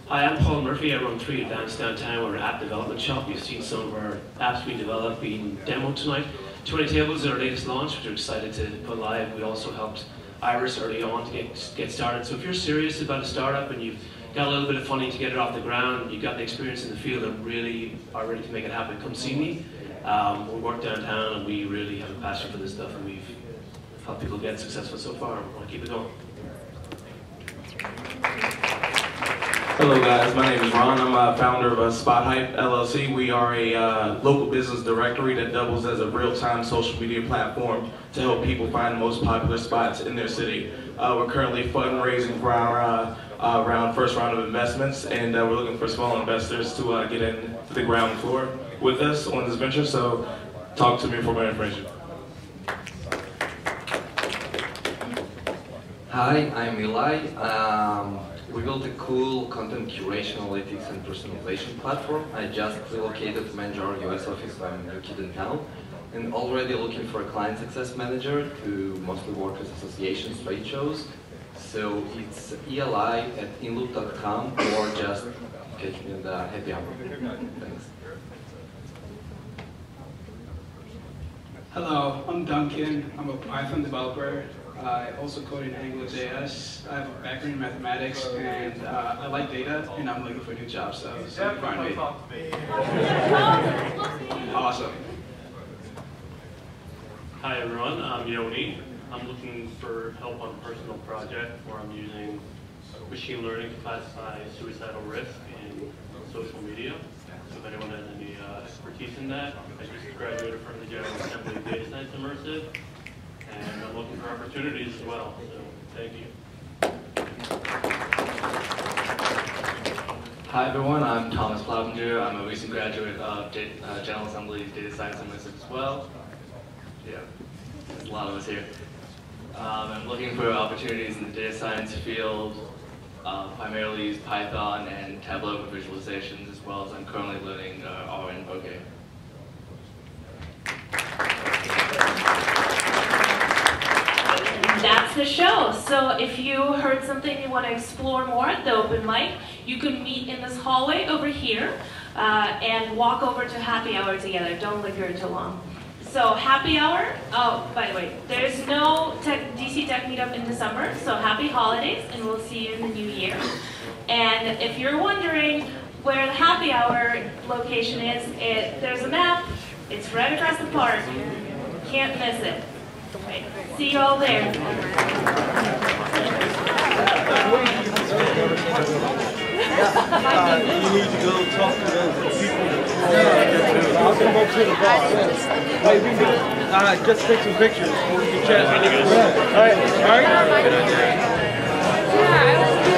Hi, I'm Paul Murphy. I run 3 Advanced downtown. We're an app development shop. You've seen some of our apps we developed being demoed tonight. 20 Tables is our latest launch, which we're excited to put live. We also helped Iris early on to get started. So if you're serious about a startup and you've got a little bit of funding to get it off the ground, you've got the experience in the field and really are ready to make it happen, come see me. We work downtown and we really have a passion for this stuff, and we've helped people get successful so far. We want to keep it going.
Hello guys, my name is Ron. I'm a founder of Spot Hype LLC. We are a local business directory that doubles as a real-time social media platform to help people find the most popular spots in their city. We're currently fundraising for our first round of investments, and we're looking for small investors to get in to the ground floor with us on this venture, so talk to me for more information.
Hi, I'm Eli. We built a cool content curation, analytics, and personalization platform. I just relocated to manage our US office, so I'm a new kid in town, and already looking for a client success manager to mostly work with associations, trade shows. So it's eli@inloop.com, or just catch me in the happy hour. Thanks.
Hello, I'm Duncan. I'm a Python developer. I also code in AngularJS. I have a background in mathematics, and I like data, and I'm looking for a new job, so you can find me. Awesome.
Hi everyone, I'm Yoni. I'm looking for help on a personal project where I'm using machine learning to classify suicidal risk in social media. So if anyone has any expertise in that, I just graduated from the General Assembly Data Science Immersive, and I'm looking for opportunities as well, so thank you.
Hi everyone, I'm Thomas Plowbinger. I'm a recent graduate of General Assembly's Data Science Immersive as well. Yeah, there's a lot of us here. I'm looking for opportunities in the data science field, primarily use Python and Tableau for visualizations, as well as I'm currently learning R and Bokeh.
That's the show. So if you heard something you want to explore more at the open mic, you can meet in this hallway over here and walk over to happy hour together. Don't linger too long. So happy hour, oh, by the way, there's no DC Tech Meetup in December, so happy holidays, and we'll see you in the new year. And if you're wondering where the happy hour location is, there's a map. It's right across the park. Can't miss it. Right. See you all there.
You need to go talk to those people. I'll come up to the bar. Wait, we can just take some pictures. We can chat. All right. All right.